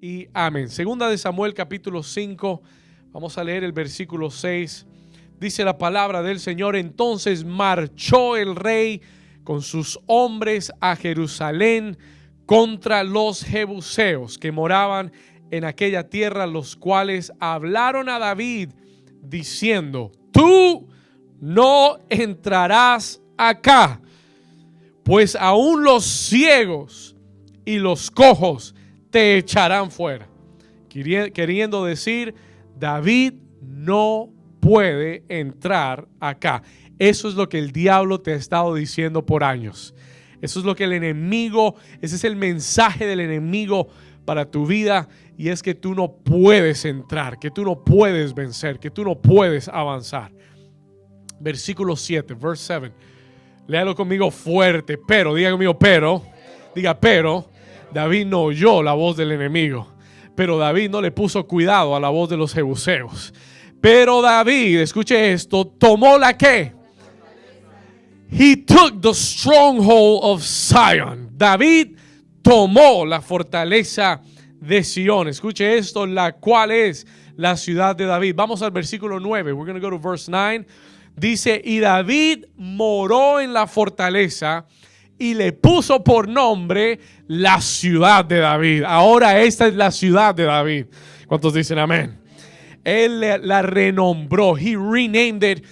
y amén. Segunda de Samuel capítulo 5, vamos a leer el versículo 6. Dice la palabra del Señor: entonces marchó el rey con sus hombres a Jerusalén contra los jebuseos que moraban en aquella tierra, los cuales hablaron a David diciendo: tú no entrarás acá, pues aún los ciegos y los cojos te echarán fuera. Queriendo decir, David no puede entrar acá. Eso es lo que el diablo te ha estado diciendo por años. Eso es lo que el enemigo, ese es el mensaje del enemigo para tu vida, y es que tú no puedes entrar, que tú no puedes vencer, que tú no puedes avanzar. Versículo 7, verse 7. Léalo conmigo fuerte. Pero, diga conmigo, pero. Diga, pero David no oyó la voz del enemigo. Pero David no le puso cuidado a la voz de los jebuseos. Pero David, escuche esto, tomó la ¿qué? He took the stronghold of Zion. David tomó la fortaleza de Sion. Escuche esto, la cual es la ciudad de David. Vamos al versículo 9. We're going to go to verse 9. Dice: y David moró en la fortaleza y le puso por nombre la ciudad de David. Ahora esta es la ciudad de David. ¿Cuántos dicen amén? Él la renombró. He renamed it.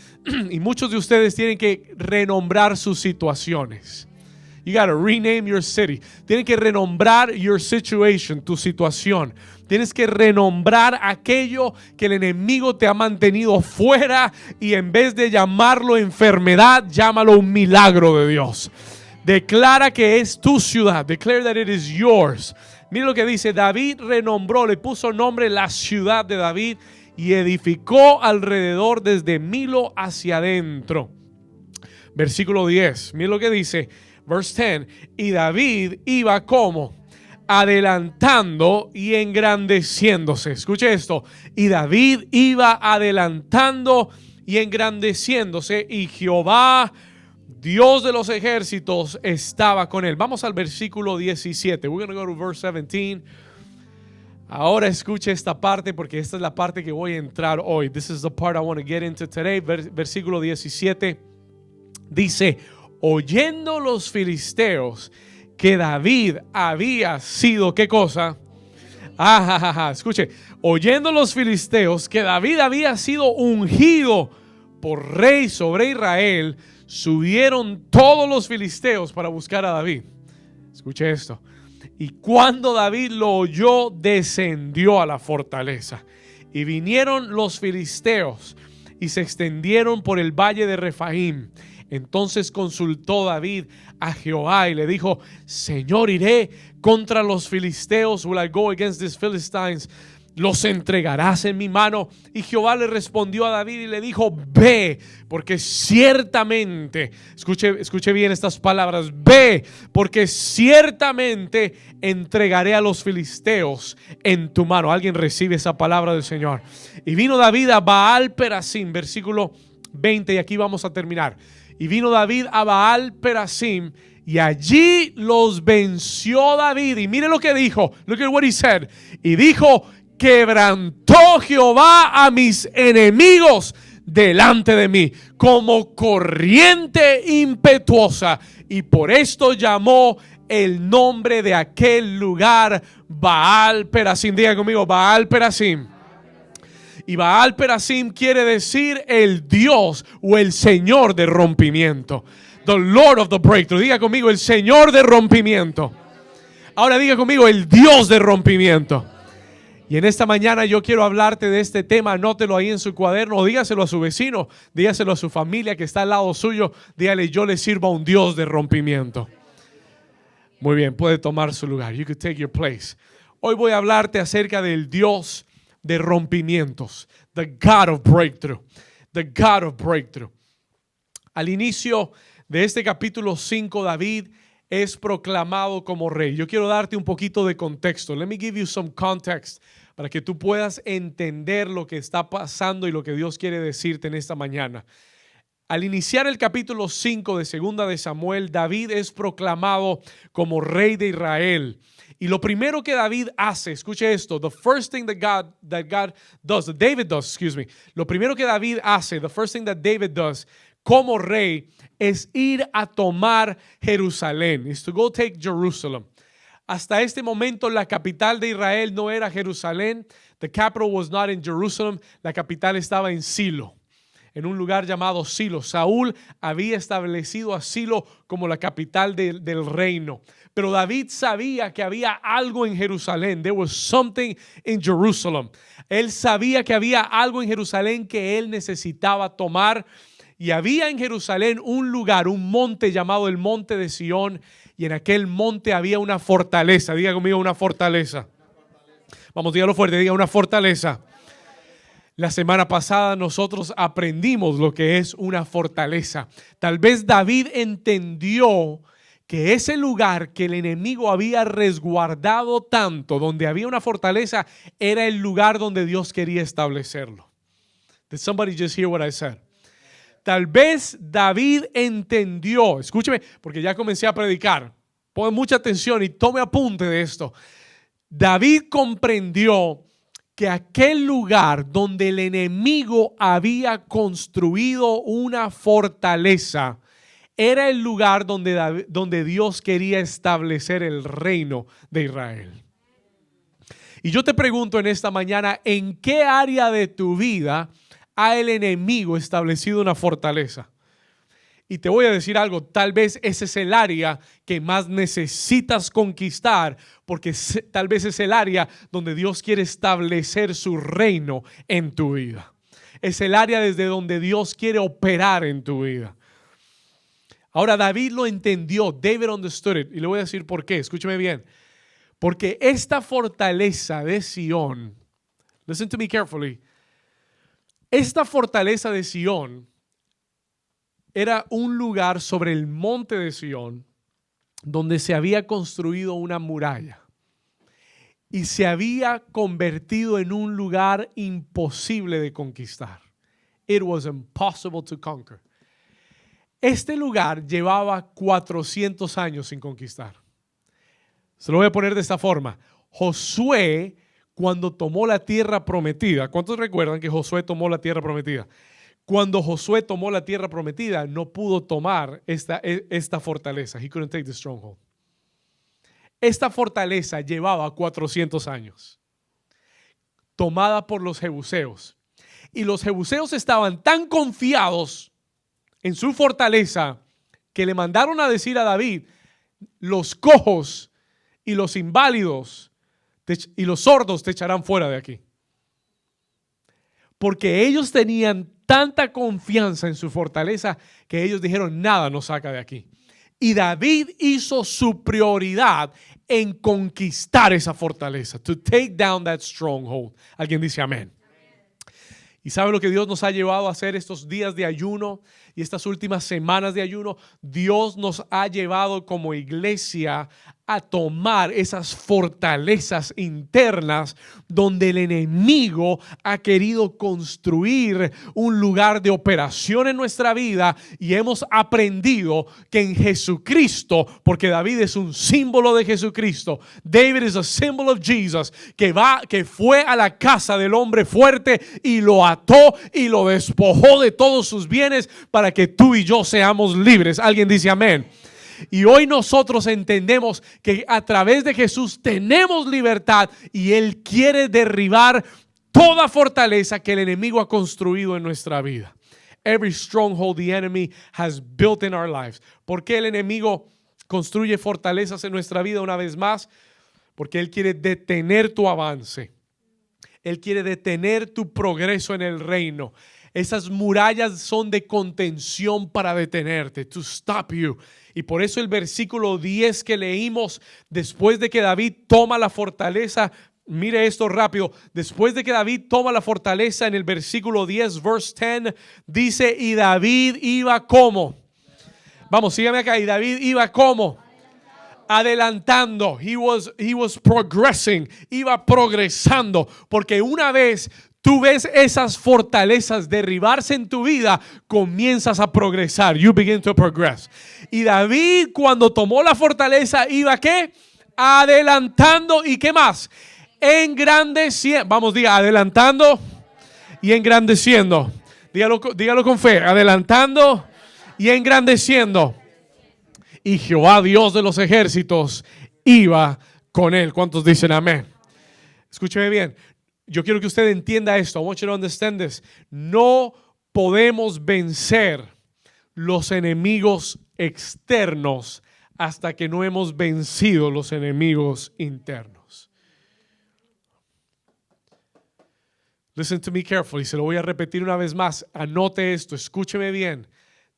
Y muchos de ustedes tienen que renombrar sus situaciones. You gotta rename your city. Tienen que renombrar your situation, tu situación. Tienes que renombrar aquello que el enemigo te ha mantenido fuera, y en vez de llamarlo enfermedad, llámalo un milagro de Dios. Declara que es tu ciudad. Declare that it is yours. Mira lo que dice: David renombró, le puso nombre la ciudad de David, y edificó alrededor desde Milo hacia adentro. Versículo 10. Mira lo que dice. Verse 10. Y David iba como adelantando y engrandeciéndose. Escuche esto. Y David iba adelantando y engrandeciéndose, y Jehová, Dios de los ejércitos, estaba con él. Vamos al versículo 17. We're going to go to verse 17. Ahora escuche esta parte, porque esta es la parte que voy a entrar hoy. This is the part I want to get into today. Versículo 17. Dice: oyendo los filisteos que David había sido, ¿qué cosa? Escuche, oyendo los filisteos que David había sido ungido por rey sobre Israel, subieron todos los filisteos para buscar a David. Escuche esto. Y cuando David lo oyó, descendió a la fortaleza. Y vinieron los filisteos y se extendieron por el valle de Refaim. Entonces consultó David a Jehová y le dijo: Señor, iré contra los filisteos. Will I go against these Philistines? ¿Los entregarás en mi mano? Y Jehová le respondió a David y le dijo: ve, porque ciertamente, escuche bien estas palabras, ve, porque ciertamente entregaré a los filisteos en tu mano. Alguien recibe esa palabra del Señor. Y vino David a Baal Perasim, versículo 20, y aquí vamos a terminar. Y vino David a Baal Perasim, y allí los venció David. Y mire lo que dijo. Look at what he said. Y dijo: quebrantó Jehová a mis enemigos delante de mí como corriente impetuosa. Y por esto llamó el nombre de aquel lugar Baal Perasim. Diga conmigo: Baal Perasim. Y Baal Perasim quiere decir el Dios o el Señor de rompimiento. The Lord of the breakthrough. Diga conmigo: el Señor de rompimiento. Ahora diga conmigo: el Dios de rompimiento. Y en esta mañana yo quiero hablarte de este tema. Anótelo ahí en su cuaderno, o dígaselo a su vecino, dígaselo a su familia que está al lado suyo. Dígale: yo le sirvo a un Dios de rompimiento. Muy bien, puede tomar su lugar. You could take your place. Hoy voy a hablarte acerca del Dios de rompimientos. The God of breakthrough. The God of breakthrough. Al inicio de este capítulo 5, David es proclamado como rey. Yo quiero darte un poquito de contexto. Let me give you some context para que tú puedas entender lo que está pasando y lo que Dios quiere decirte en esta mañana. Al iniciar el capítulo 5 de Segunda de Samuel, David es proclamado como rey de Israel. Y lo primero que David hace, escuche esto, the first thing that David does, lo primero que David hace, the first thing that David does como rey es ir a tomar Jerusalén. Is to go take Jerusalem. Hasta este momento la capital de Israel no era Jerusalén. The capital was not in Jerusalem. La capital estaba en Silo, en un lugar llamado Silo. Saúl había establecido a Silo como la capital del reino. Pero David sabía que había algo en Jerusalén. There was something in Jerusalem. Él sabía que había algo en Jerusalén que él necesitaba tomar. Y había en Jerusalén un lugar, un monte llamado el Monte de Sión. Y en aquel monte había una fortaleza. Diga conmigo, una fortaleza. Vamos, dígalo fuerte, diga una fortaleza. La semana pasada nosotros aprendimos lo que es una fortaleza. Tal vez David entendió que ese lugar que el enemigo había resguardado tanto, donde había una fortaleza, era el lugar donde Dios quería establecerlo. Did somebody just hear what I said? Tal vez David entendió, escúcheme, porque ya comencé a predicar. Pon mucha atención y tome apunte de esto. David comprendió que aquel lugar donde el enemigo había construido una fortaleza era el lugar donde Dios quería establecer el reino de Israel. Y yo te pregunto en esta mañana, ¿en qué área de tu vida ha el enemigo establecido una fortaleza? Y te voy a decir algo, tal vez ese es el área que más necesitas conquistar, porque tal vez es el área donde Dios quiere establecer su reino en tu vida. Es el área desde donde Dios quiere operar en tu vida. Ahora David lo entendió, David understood it, y le voy a decir por qué, escúchame bien. Porque esta fortaleza de Sión, listen to me carefully, esta fortaleza de Sión era un lugar sobre el monte de Sión donde se había construido una muralla y se había convertido en un lugar imposible de conquistar. It was impossible to conquer. Este lugar llevaba 400 años sin conquistar. Se lo voy a poner de esta forma. Josué, cuando tomó la tierra prometida, ¿cuántos recuerdan que Josué tomó la tierra prometida? Cuando Josué tomó la tierra prometida, no pudo tomar esta fortaleza. He couldn't take the stronghold. Esta fortaleza llevaba 400 años, tomada por los jebuseos. Y los jebuseos estaban tan confiados en su fortaleza que le mandaron a decir a David: los cojos y los inválidos y los sordos te echarán fuera de aquí. Porque ellos tenían tanta confianza en su fortaleza que ellos dijeron: nada nos saca de aquí. Y David hizo su prioridad en conquistar esa fortaleza, to take down that stronghold. Alguien dice amén. ¿Y sabe lo que Dios nos ha llevado a hacer estos días de ayuno y estas últimas semanas de ayuno? Dios nos ha llevado como iglesia a tomar esas fortalezas internas donde el enemigo ha querido construir un lugar de operación en nuestra vida, y hemos aprendido que en Jesucristo, porque David es un símbolo de Jesucristo, David is a symbol of Jesus, que fue a la casa del hombre fuerte y lo ató y lo despojó de todos sus bienes para que tú y yo seamos libres. Alguien dice amén. Y hoy nosotros entendemos que a través de Jesús tenemos libertad, y Él quiere derribar toda fortaleza que el enemigo ha construido en nuestra vida. Every stronghold the enemy has built in our lives. ¿Por qué el enemigo construye fortalezas en nuestra vida una vez más? Porque Él quiere detener tu avance. Él quiere detener tu progreso en el reino. Esas murallas son de contención para detenerte, to stop you. Y por eso el versículo 10 que leímos, después de que David toma la fortaleza, mire esto rápido, después de que David toma la fortaleza, en el versículo 10, verse 10, dice: y David iba como. Vamos, sígame acá. Y David iba como. Adelantando. He was progressing. Iba progresando. Porque una vez tú ves esas fortalezas derribarse en tu vida, comienzas a progresar. You begin to progress. Y David, cuando tomó la fortaleza, iba ¿qué? Adelantando. ¿Y qué más? Engrandeciendo. Vamos, diga, adelantando y engrandeciendo. Dígalo con fe. Adelantando y engrandeciendo. Y Jehová, Dios de los ejércitos, iba con él. ¿Cuántos dicen amén? Escúcheme bien. Yo quiero que usted entienda esto. I want you to understand this. No podemos vencer los enemigos externos hasta que no hemos vencido los enemigos internos. Listen to me carefully. Se lo voy a repetir una vez más. Anote esto. Escúcheme bien.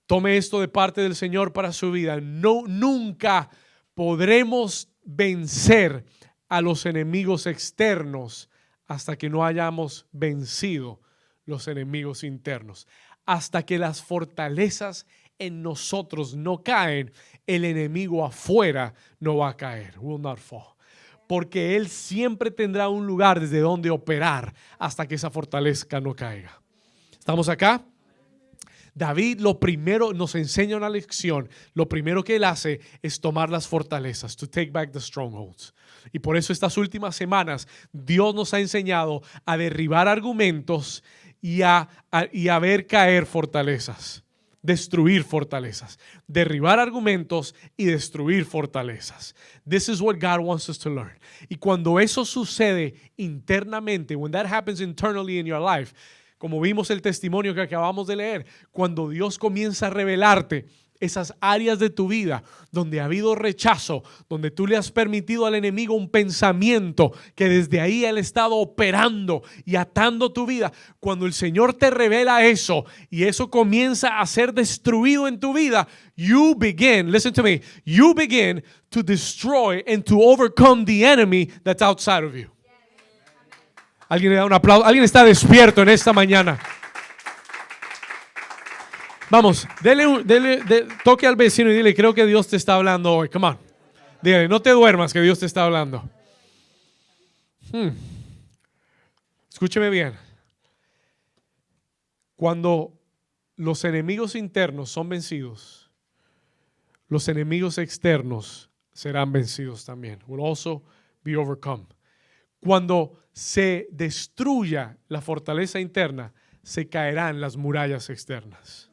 Tome esto de parte del Señor para su vida. Nunca podremos vencer a los enemigos externos hasta que no hayamos vencido los enemigos internos. Hasta que las fortalezas en nosotros no caen, el enemigo afuera no va a caer. Will not fall. Porque él siempre tendrá un lugar desde donde operar hasta que esa fortaleza no caiga. ¿Estamos acá? David lo primero nos enseña una lección. Lo primero que él hace es tomar las fortalezas, to take back the strongholds. Y por eso estas últimas semanas Dios nos ha enseñado a derribar argumentos y a ver caer fortalezas, destruir fortalezas, derribar argumentos y destruir fortalezas. This is what God wants us to learn. Y cuando eso sucede internamente, when that happens internally in your life, como vimos el testimonio que acabamos de leer, cuando Dios comienza a revelarte esas áreas de tu vida donde ha habido rechazo, donde tú le has permitido al enemigo un pensamiento que desde ahí él ha estado operando y atando tu vida, cuando el Señor te revela eso y eso comienza a ser destruido en tu vida, you begin, listen to me, you begin to destroy and to overcome the enemy that's outside of you. Alguien le da un aplauso. Alguien está despierto en esta mañana. Vamos, toque al vecino y dile, creo que Dios te está hablando hoy. Come on. Dígale, no te duermas, que Dios te está hablando. Escúcheme bien. Cuando los enemigos internos son vencidos, los enemigos externos serán vencidos también. Will also be overcome. Cuando se destruya la fortaleza interna, se caerán las murallas externas.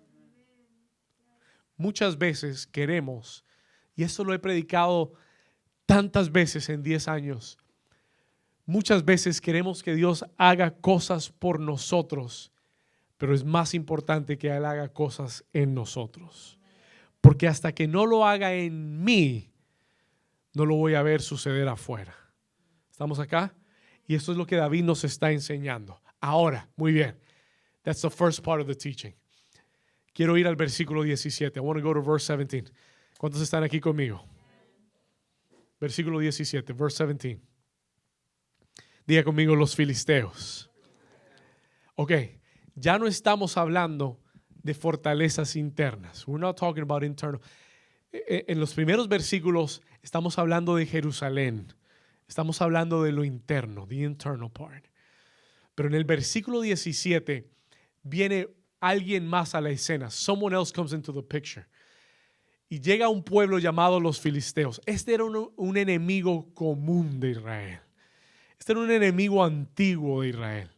Muchas veces queremos, y esto lo he predicado tantas veces en 10 años, muchas veces queremos que Dios haga cosas por nosotros, pero es más importante que Él haga cosas en nosotros. Porque hasta que no lo haga en mí, no lo voy a ver suceder afuera. ¿Estamos acá? Y esto es lo que David nos está enseñando. Ahora, muy bien. That's the first part of the teaching. Quiero ir al versículo 17. I want to go to verse 17. ¿Cuántos están aquí conmigo? Versículo 17, verse 17. Diga conmigo los filisteos. Ok, ya no estamos hablando de fortalezas internas. We're not talking about internal. En los primeros versículos estamos hablando de Jerusalén. Estamos hablando de lo interno, the internal part. Pero en el versículo 17 viene alguien más a la escena. Someone else comes into the picture. Y llega un pueblo llamado los filisteos. Este era un enemigo común de Israel. Este era un enemigo antiguo de Israel.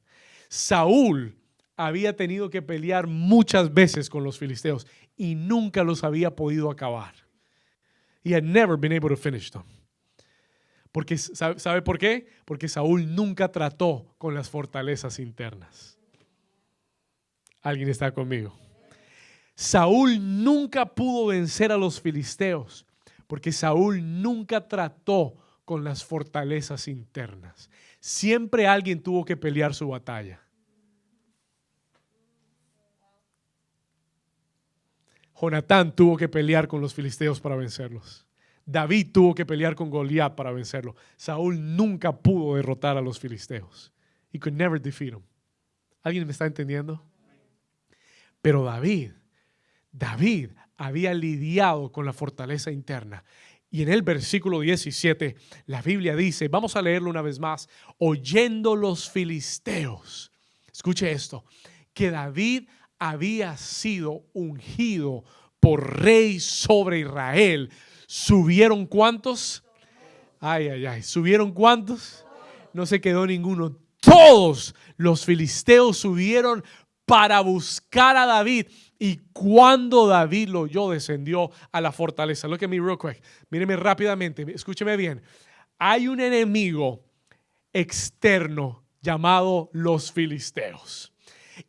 Saúl había tenido que pelear muchas veces con los filisteos y nunca los había podido acabar. He had never been able to finish them. Porque, ¿sabe por qué? Porque Saúl nunca trató con las fortalezas internas. ¿Alguien está conmigo? Saúl nunca pudo vencer a los filisteos porque Saúl nunca trató con las fortalezas internas. Siempre alguien tuvo que pelear su batalla. Jonatán tuvo que pelear con los filisteos para vencerlos. David tuvo que pelear con Goliat para vencerlo. Saúl nunca pudo derrotar a los filisteos. He could never defeat them. ¿Alguien me está entendiendo? Pero David había lidiado con la fortaleza interna. Y en el versículo 17, la Biblia dice, vamos a leerlo una vez más, oyendo los filisteos. Escuche esto, que David había sido ungido por rey sobre Israel. ¿Subieron cuántos? ¿Subieron cuántos? No se quedó ninguno. Todos los filisteos subieron para buscar a David. Y cuando David lo oyó, descendió a la fortaleza. Look at me real quick. Míreme rápidamente, escúcheme bien. Hay un enemigo externo llamado los filisteos.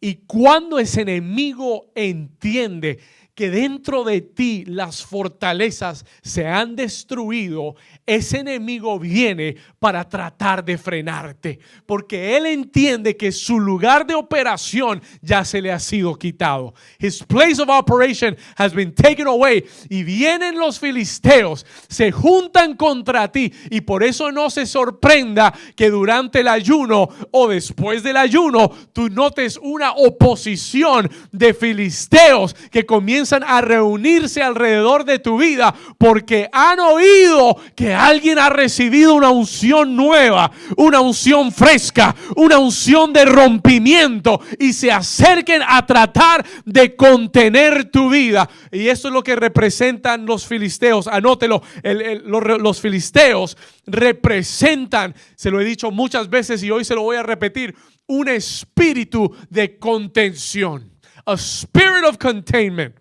Y cuando ese enemigo entiende que dentro de ti las fortalezas se han destruido, ese enemigo viene para tratar de frenarte, porque él entiende que su lugar de operación ya se le ha sido quitado. His place of operation has been taken away. Y vienen los filisteos, se juntan contra ti, y por eso no se sorprenda que durante el ayuno o después del ayuno tú notes una oposición de filisteos que comienzan a reunirse alrededor de tu vida, porque han oído que alguien ha recibido una unción nueva, una unción fresca, una unción de rompimiento, y se acerquen a tratar de contener tu vida. Y eso es lo que representan los filisteos. Anótelo, los filisteos representan, se lo he dicho muchas veces y hoy se lo voy a repetir, un espíritu de contención. A spirit of containment.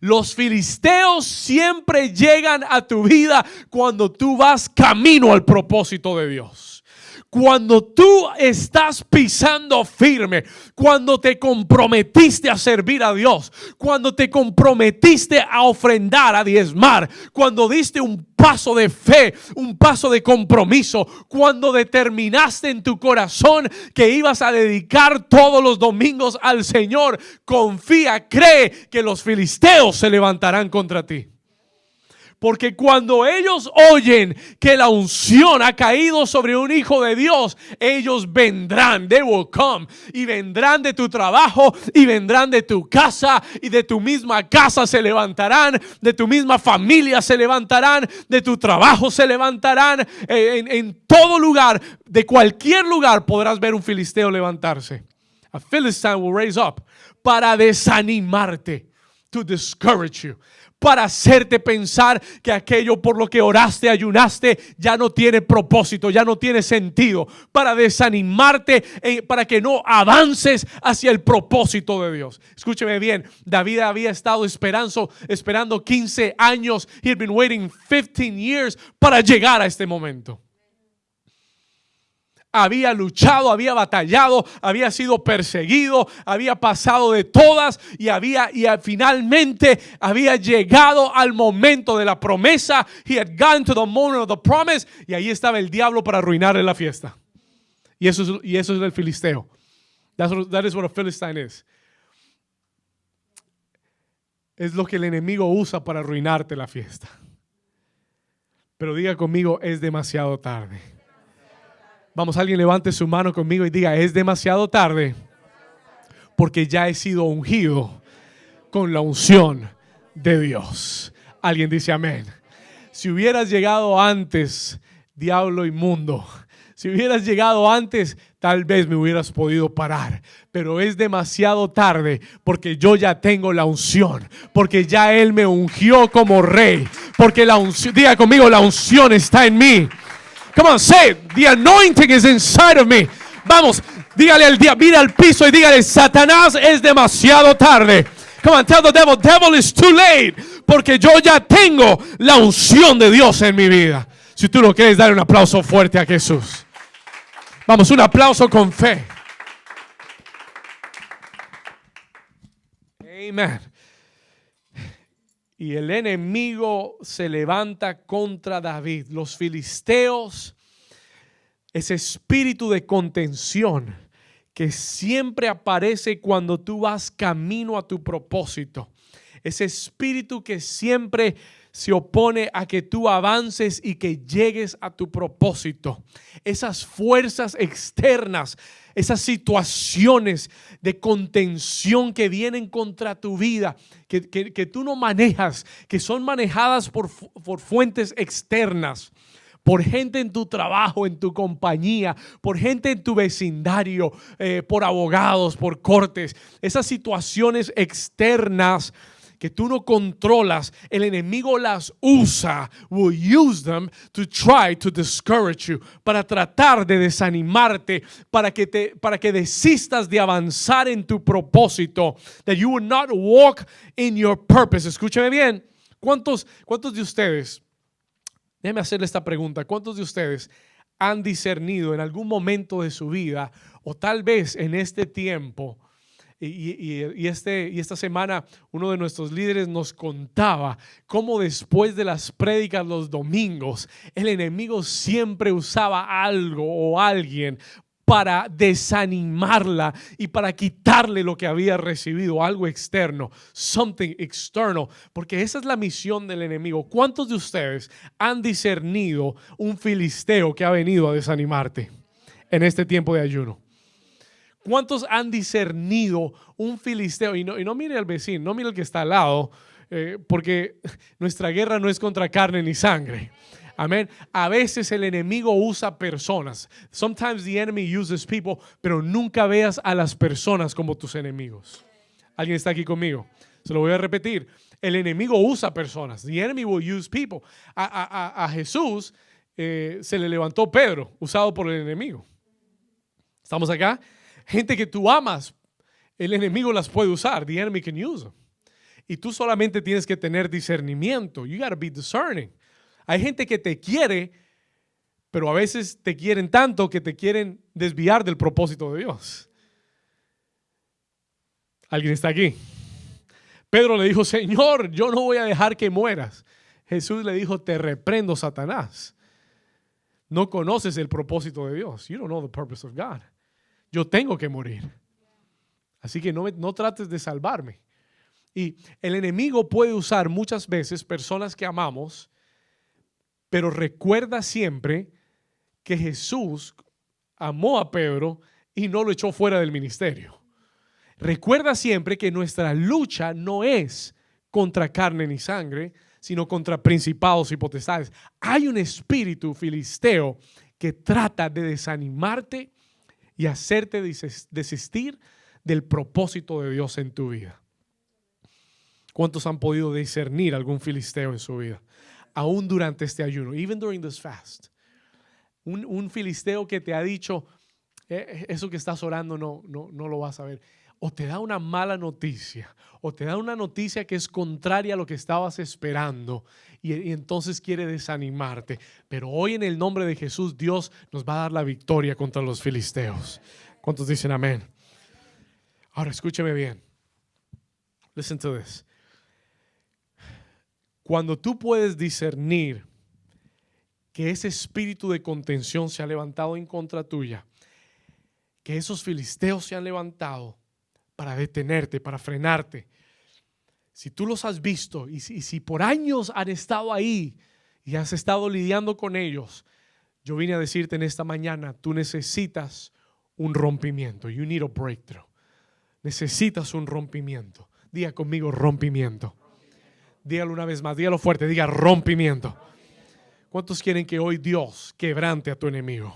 Los filisteos siempre llegan a tu vida cuando tú vas camino al propósito de Dios. Cuando tú estás pisando firme, cuando te comprometiste a servir a Dios, cuando te comprometiste a ofrendar, a diezmar, cuando diste un paso de fe, un paso de compromiso, cuando determinaste en tu corazón que ibas a dedicar todos los domingos al Señor, confía, cree que los filisteos se levantarán contra ti. Porque cuando ellos oyen que la unción ha caído sobre un hijo de Dios, ellos vendrán, they will come, y vendrán de tu trabajo, y vendrán de tu casa, y de tu misma casa se levantarán, de tu misma familia se levantarán, de tu trabajo se levantarán, en todo lugar, de cualquier lugar podrás ver un filisteo levantarse. A Philistine will raise up para desanimarte, to discourage you, para hacerte pensar que aquello por lo que oraste, ayunaste, ya no tiene propósito, ya no tiene sentido, para desanimarte, para que no avances hacia el propósito de Dios. Escúcheme bien, David había estado esperando 15 años. He had been waiting 15 years para llegar a este momento. Había luchado, había batallado, había sido perseguido, había pasado de todas y finalmente había llegado al momento de la promesa. He had gotten to the moment of the promise, y ahí estaba el diablo para arruinarle la fiesta. Y eso es el filisteo. That is what a Philistine is. Es lo que el enemigo usa para arruinarte la fiesta. Pero diga conmigo, es demasiado tarde. Vamos, alguien levante su mano conmigo y diga, es demasiado tarde, porque ya he sido ungido con la unción de Dios. Alguien dice amén. Si hubieras llegado antes, diablo inmundo, si hubieras llegado antes, tal vez me hubieras podido parar. Pero es demasiado tarde, porque yo ya tengo la unción, porque ya Él me ungió como rey, porque la unción, diga conmigo, la unción está en mí. Come on, say it. The anointing is inside of me. Vamos, dígale al diablo, mira al piso y dígale, Satanás, es demasiado tarde. Come on, tell the devil it's too late. Porque yo ya tengo la unción de Dios en mi vida. Si tú lo quieres, dar un aplauso fuerte a Jesús. Vamos, un aplauso con fe. Amen. Y el enemigo se levanta contra David. Los filisteos, ese espíritu de contención que siempre aparece cuando tú vas camino a tu propósito. Ese espíritu que siempre se opone a que tú avances y que llegues a tu propósito. Esas fuerzas externas, esas situaciones de contención que vienen contra tu vida, que tú no manejas, que son manejadas por fuentes externas. por gente en tu trabajo, en tu compañía, por gente en tu vecindario, por abogados, por cortes. Esas situaciones externas que tú no controlas, el enemigo las usa, will use them to try to discourage you, para tratar de desanimarte, para que desistas de avanzar en tu propósito, that you will not walk in your purpose. Escúcheme bien, ¿cuántos de ustedes, déjeme hacerle esta pregunta, cuántos de ustedes han discernido en algún momento de su vida, o tal vez en este tiempo, y esta semana uno de nuestros líderes nos contaba cómo después de las prédicas los domingos el enemigo siempre usaba algo o alguien para desanimarla y para quitarle lo que había recibido, algo externo, something external, porque esa es la misión del enemigo. ¿Cuántos de ustedes han discernido un filisteo que ha venido a desanimarte en este tiempo de ayuno? ¿Cuántos han discernido un filisteo? Y no mire al vecino, no mire al que está al lado, porque nuestra guerra no es contra carne ni sangre. Amén. A veces el enemigo usa personas. Sometimes the enemy uses people, pero nunca veas a las personas como tus enemigos. ¿Alguien está aquí conmigo? Se lo voy a repetir. El enemigo usa personas. The enemy will use people. A Jesús se le levantó Pedro, usado por el enemigo. ¿Estamos acá? Gente que tú amas, el enemigo las puede usar. The enemy can use them. Y tú solamente tienes que tener discernimiento. You gotta be discerning. Hay gente que te quiere, pero a veces te quieren tanto que te quieren desviar del propósito de Dios. ¿Alguien está aquí? Pedro le dijo, Señor, yo no voy a dejar que mueras. Jesús le dijo, te reprendo, Satanás. No conoces el propósito de Dios. You don't know the purpose of God. Yo tengo que morir. Así que no trates de salvarme. Y el enemigo puede usar muchas veces personas que amamos, pero recuerda siempre que Jesús amó a Pedro y no lo echó fuera del ministerio. Recuerda siempre que nuestra lucha no es contra carne ni sangre, sino contra principados y potestades. Hay un espíritu filisteo que trata de desanimarte y hacerte desistir del propósito de Dios en tu vida. ¿Cuántos han podido discernir algún filisteo en su vida? Aún durante este ayuno, even during this fast. Un filisteo que te ha dicho, eso que estás orando no lo vas a ver. O te da una mala noticia, o te da una noticia que es contraria a lo que estabas esperando, y entonces quiere desanimarte. Pero hoy en el nombre de Jesús, Dios nos va a dar la victoria contra los filisteos. ¿Cuántos dicen amén? Ahora escúchame bien. Listen to this. Cuando tú puedes discernir que ese espíritu de contención se ha levantado en contra tuya, que esos filisteos se han levantado para detenerte, para frenarte. Si tú los has visto y si por años han estado ahí y has estado lidiando con ellos, yo vine a decirte en esta mañana, tú necesitas un rompimiento. You need a breakthrough. Necesitas un rompimiento. Diga conmigo rompimiento. Dígalo una vez más, dígalo fuerte, diga rompimiento. ¿Cuántos quieren que hoy Dios quebrante a tu enemigo?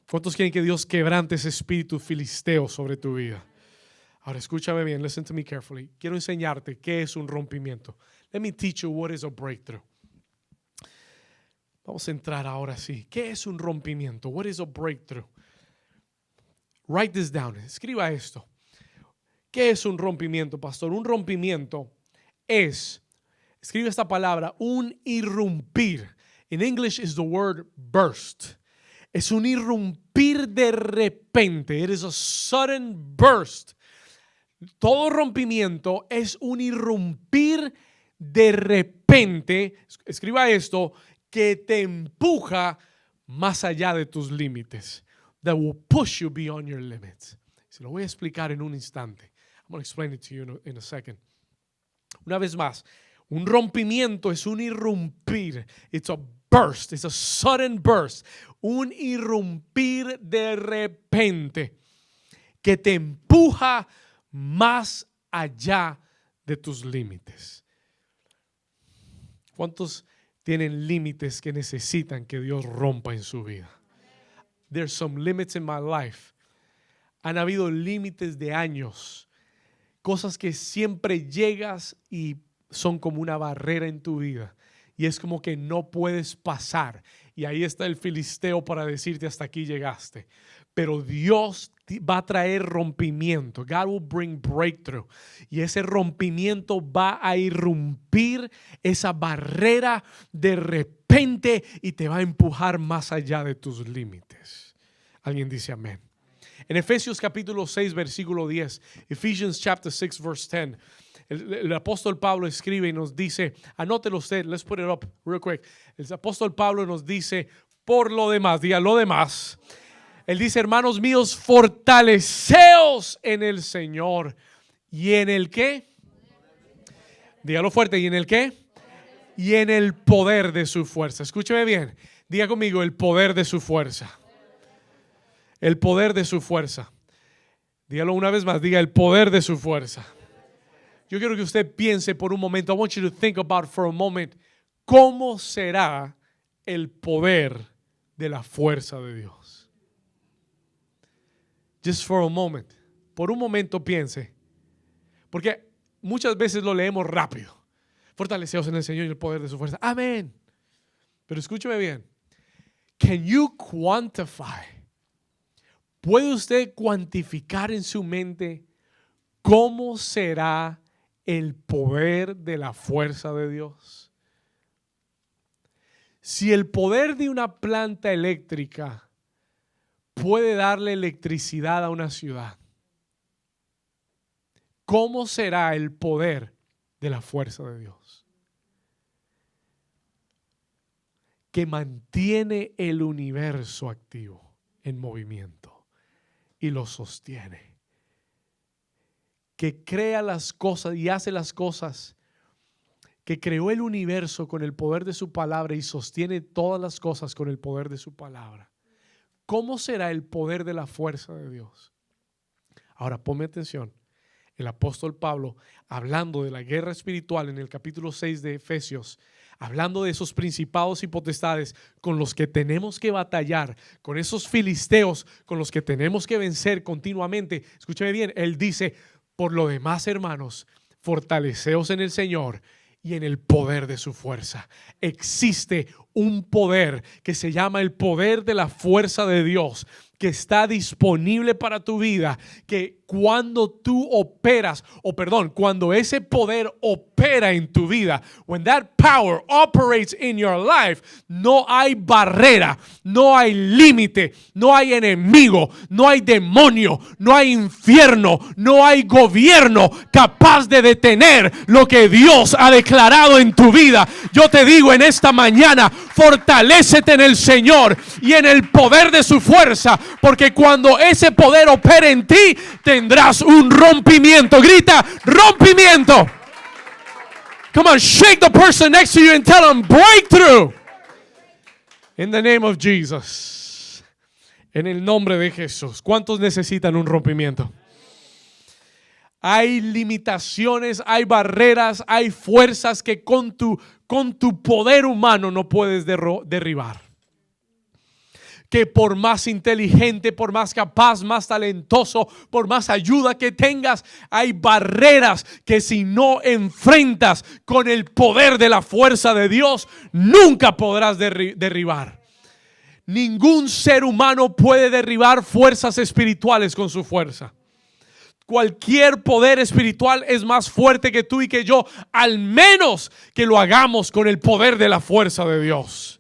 ¿Cuántos quieren que Dios quebrante ese espíritu filisteo sobre tu vida? Ahora escúchame bien, listen to me carefully. Quiero enseñarte qué es un rompimiento. Let me teach you what is a breakthrough. Vamos a entrar ahora sí. ¿Qué es un rompimiento? What is a breakthrough? Write this down. Escriba esto. ¿Qué es un rompimiento, pastor? Un rompimiento es, escribe esta palabra, un irrumpir. In English is the word burst. Es un irrumpir de repente. It is a sudden burst. Todo rompimiento es un irrumpir de repente. Escriba esto, que te empuja más allá de tus límites. That will push you beyond your limits. Se lo voy a explicar en un instante. I'm going to explain it to you in a second. Una vez más, un rompimiento es un irrumpir. It's a burst. It's a sudden burst. Un irrumpir de repente que te empuja más allá de tus límites. ¿Cuántos tienen límites que necesitan que Dios rompa en su vida. There's some limits in my life. Han habido límites de años, cosas que siempre llegas y son como una barrera en tu vida. Y es como que no puedes pasar. Y ahí está el filisteo para decirte hasta aquí llegaste. Pero Dios va a traer rompimiento. God will bring breakthrough. Y ese rompimiento va a irrumpir esa barrera de repente y te va a empujar más allá de tus límites. Alguien dice amén. En Efesios capítulo 6, versículo 10. Ephesians chapter 6, verse 10. El apóstol Pablo escribe y nos dice, anótelo usted, let's put it up real quick. El apóstol Pablo nos dice, por lo demás, diga lo demás. Él dice, hermanos míos, fortaleceos en el Señor. ¿Y en el qué? Dígalo fuerte, ¿y en el qué? Y en el poder de su fuerza. Escúcheme bien, diga conmigo, el poder de su fuerza. El poder de su fuerza. Dígalo una vez más, diga el poder de su fuerza. Yo quiero que usted piense por un momento. I want you to think about for a moment. ¿Cómo será el poder de la fuerza de Dios? Just for a moment. Por un momento piense. Porque muchas veces lo leemos rápido. Fortaleceos en el Señor y el poder de su fuerza. Amén. Pero escúcheme bien. Can you quantify? ¿Puede usted cuantificar en su mente cómo será el poder de la fuerza de Dios? Si el poder de una planta eléctrica puede darle electricidad a una ciudad, ¿cómo será el poder de la fuerza de Dios? Que mantiene el universo activo, en movimiento, y lo sostiene. Que crea las cosas y hace las cosas, que creó el universo con el poder de su palabra y sostiene todas las cosas con el poder de su palabra. ¿Cómo será el poder de la fuerza de Dios? Ahora ponme atención. El apóstol Pablo, hablando de la guerra espiritual en el capítulo 6 de Efesios, hablando de esos principados y potestades con los que tenemos que batallar, con esos filisteos con los que tenemos que vencer continuamente. Escúchame bien, él dice, por lo demás, hermanos, fortaleceos en el Señor y en el poder de su fuerza. Existe un poder que se llama el poder de la fuerza de Dios, que está disponible para tu vida, que cuando tú operas, cuando ese poder opera en tu vida, when that power operates in your life, no hay barrera, no hay límite, no hay enemigo, no hay demonio, no hay infierno, no hay gobierno capaz de detener lo que Dios ha declarado en tu vida. Yo te digo en esta mañana, fortalécete en el Señor y en el poder de su fuerza, porque cuando ese poder opere en ti, tendrás un rompimiento. Grita, rompimiento. Come on, shake the person next to you and tell them, breakthrough. In the name of Jesus. En el nombre de Jesús. ¿Cuántos necesitan un rompimiento? Hay limitaciones, hay barreras, hay fuerzas que con tu poder humano no puedes derribar. Que por más inteligente, por más capaz, más talentoso, por más ayuda que tengas, hay barreras que si no enfrentas con el poder de la fuerza de Dios, nunca podrás derribar. Ningún ser humano puede derribar fuerzas espirituales con su fuerza. Cualquier poder espiritual es más fuerte que tú y que yo, al menos que lo hagamos con el poder de la fuerza de Dios.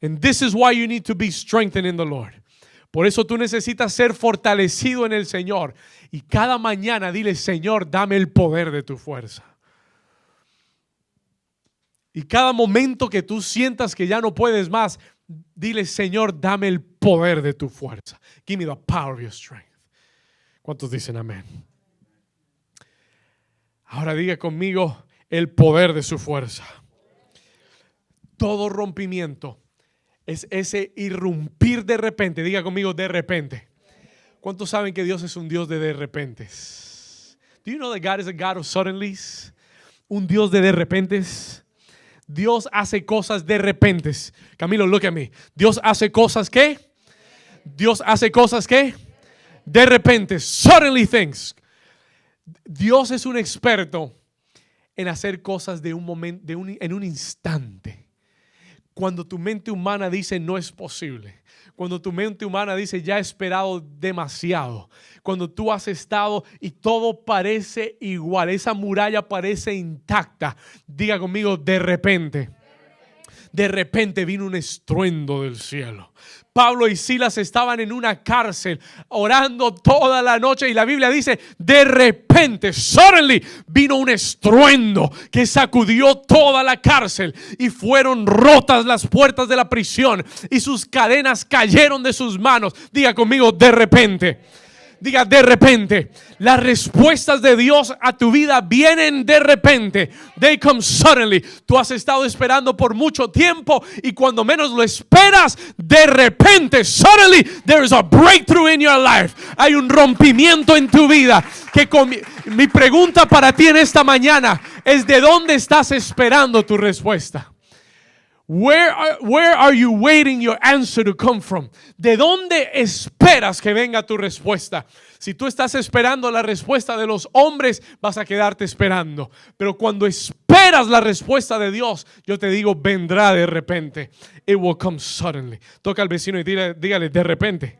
And this is why you need to be strengthened in the Lord. Por eso tú necesitas ser fortalecido en el Señor. Y cada mañana dile, Señor, dame el poder de tu fuerza. Y cada momento que tú sientas que ya no puedes más, dile, Señor, dame el poder de tu fuerza. Give me the power of your strength. ¿Cuántos dicen amén? Ahora diga conmigo, el poder de su fuerza. Todo rompimiento es ese irrumpir de repente. Diga conmigo, de repente. ¿Cuántos saben que Dios es un Dios de repentes? Do you know that God is a God of suddenlies? Un Dios de repentes. Dios hace cosas de repente. Camilo, look at me. Dios hace cosas ¿qué? Dios hace cosas ¿qué? De repente. Suddenly things. Dios es un experto en hacer cosas de un momento, en un instante. Cuando tu mente humana dice no es posible. Cuando tu mente humana dice ya he esperado demasiado. Cuando tú has estado y todo parece igual. Esa muralla parece intacta. Diga conmigo, de repente. De repente vino un estruendo del cielo. Pablo y Silas estaban en una cárcel orando toda la noche y la Biblia dice, de repente, suddenly, vino un estruendo que sacudió toda la cárcel y fueron rotas las puertas de la prisión y sus cadenas cayeron de sus manos. Diga conmigo, de repente. Diga, de repente. Las respuestas de Dios a tu vida vienen de repente. They come suddenly. Tú has estado esperando por mucho tiempo y cuando menos lo esperas, de repente, suddenly, there is a breakthrough in your life. Hay un rompimiento en tu vida. Mi pregunta para ti en esta mañana es: ¿de dónde estás esperando tu respuesta? Where are you waiting your answer to come from? ¿De dónde esperas que venga tu respuesta? Si tú estás esperando la respuesta de los hombres, vas a quedarte esperando. Pero cuando esperas la respuesta de Dios, yo te digo, vendrá de repente. It will come suddenly. Toca al vecino y dígale, de repente.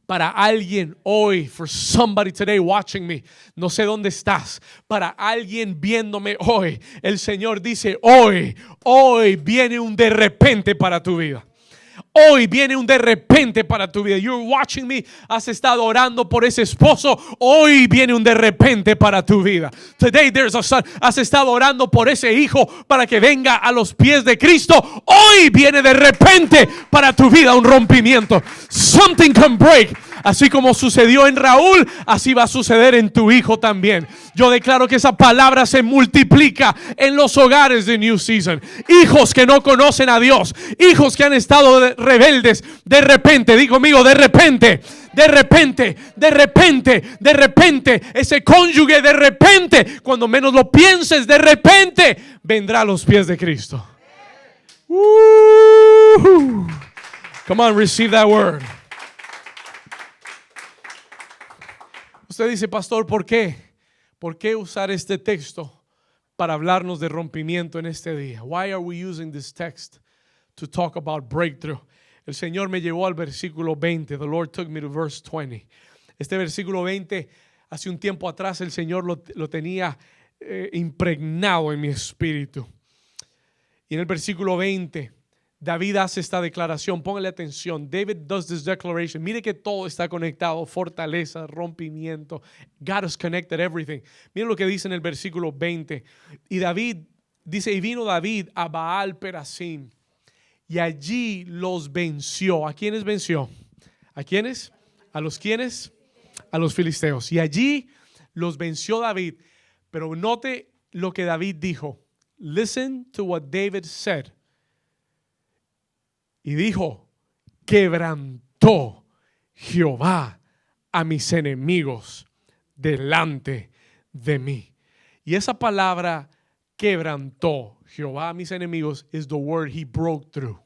Para alguien hoy, for somebody today watching me, no sé dónde estás, para alguien viéndome hoy, el Señor dice, hoy viene un de repente para tu vida. Hoy viene un de repente para tu vida. You're watching me, has estado orando por ese esposo, hoy viene un de repente para tu vida. Today there's a son. Has estado orando por ese hijo para que venga a los pies de Cristo, hoy viene de repente para tu vida un rompimiento. Something can break. Así como sucedió en Raúl, así va a suceder en tu hijo también. Yo declaro que esa palabra se multiplica en los hogares de New Season. Hijos que no conocen a Dios, hijos que han estado rebeldes, de repente, digo conmigo, de repente, ese cónyuge de repente, cuando menos lo pienses, de repente, vendrá a los pies de Cristo. Come on, receive that word. Usted dice, pastor, ¿por qué? ¿Por qué usar este texto para hablarnos de rompimiento en este día? Why are we using this text to talk about breakthrough? El Señor me llevó al versículo 20. The Lord took me to verse 20. Este versículo 20, hace un tiempo atrás el Señor lo tenía impregnado en mi espíritu. Y en el versículo 20, David hace esta declaración. Póngale atención. David does this declaration. Mire que todo está conectado. Fortaleza, rompimiento. God has connected everything. Mire lo que dice en el versículo 20. Y David dice, y vino David a Baal Perasim y allí los venció. ¿A quiénes venció? ¿A quiénes? ¿A los quiénes? A los filisteos. Y allí los venció David. Pero note lo que David dijo. Listen to what David said. Y dijo, quebrantó Jehová a mis enemigos delante de mí. Y esa palabra, quebrantó Jehová a mis enemigos, is the word he broke through.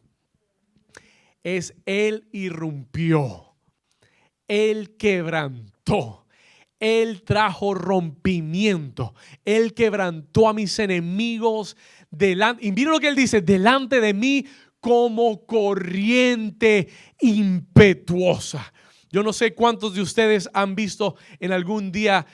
Es él irrumpió, él quebrantó, él trajo rompimiento, él quebrantó a mis enemigos delante. Y mira lo que él dice, delante de mí como corriente impetuosa. Yo no sé cuántos de ustedes han visto en algún día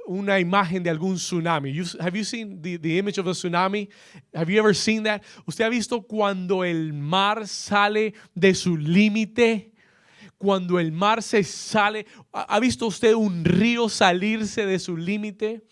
una imagen de algún tsunami. Have you seen the image of a tsunami? Have you ever seen that? ¿Usted ha visto cuando el mar sale de su límite? Cuando el mar se sale. ¿Ha visto usted un río salirse de su límite?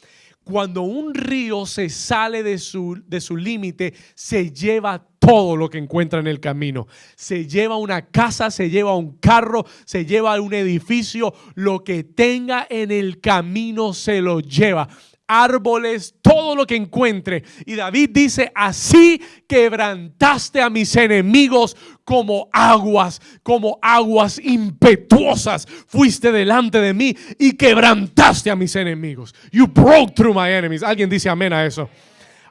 Cuando un río se sale de su límite, se lleva todo lo que encuentra en el camino. Se lleva una casa, se lleva un carro, se lleva un edificio. Lo que tenga en el camino se lo lleva. Árboles, todo lo que encuentre. Y David dice, así quebrantaste a mis enemigos como aguas impetuosas. Fuiste delante de mí y quebrantaste a mis enemigos. You broke through my enemies. Alguien dice amén a eso.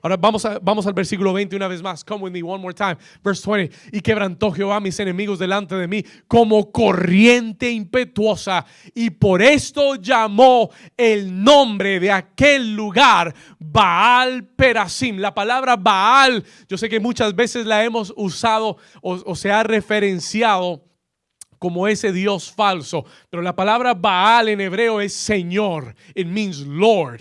Ahora vamos al versículo 20 una vez más. Come with me one more time. Verse 20. Y quebrantó Jehová a mis enemigos delante de mí como corriente impetuosa. Y por esto llamó el nombre de aquel lugar Baal Perasim. La palabra Baal, yo sé que muchas veces la hemos usado o se ha referenciado como ese Dios falso. Pero la palabra Baal en hebreo es Señor. It means Lord.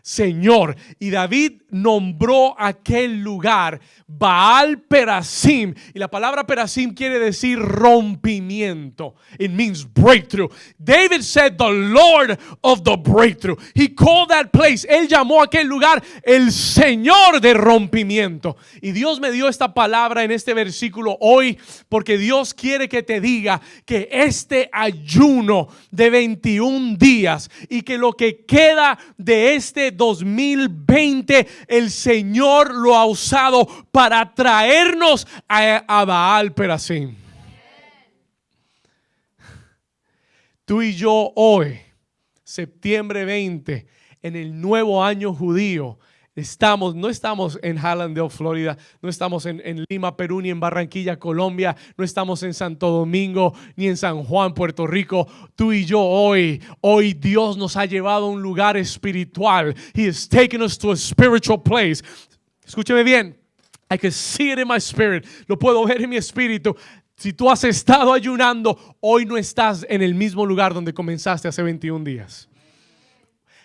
Señor. Y David nombró aquel lugar Baal Perasim. Y la palabra Perasim quiere decir rompimiento. It means breakthrough. David said the Lord of the breakthrough. He called that place. Él llamó a aquel lugar el Señor de rompimiento. Y Dios me dio esta palabra en este versículo hoy porque Dios quiere que te diga que este ayuno de 21 días y que lo que queda de este 2020 el Señor lo ha usado para traernos a Baal Perasim. Tú y yo hoy, septiembre 20, en el nuevo año judío, no estamos en Hallandale, Florida, no estamos en Lima, Perú, ni en Barranquilla, Colombia, no estamos en Santo Domingo, ni en San Juan, Puerto Rico. Tú y yo hoy Dios nos ha llevado a un lugar espiritual. He has taken us to a spiritual place. Escúcheme bien. I can see it in my spirit. Lo puedo ver en mi espíritu. Si tú has estado ayunando, hoy no estás en el mismo lugar donde comenzaste hace 21 días.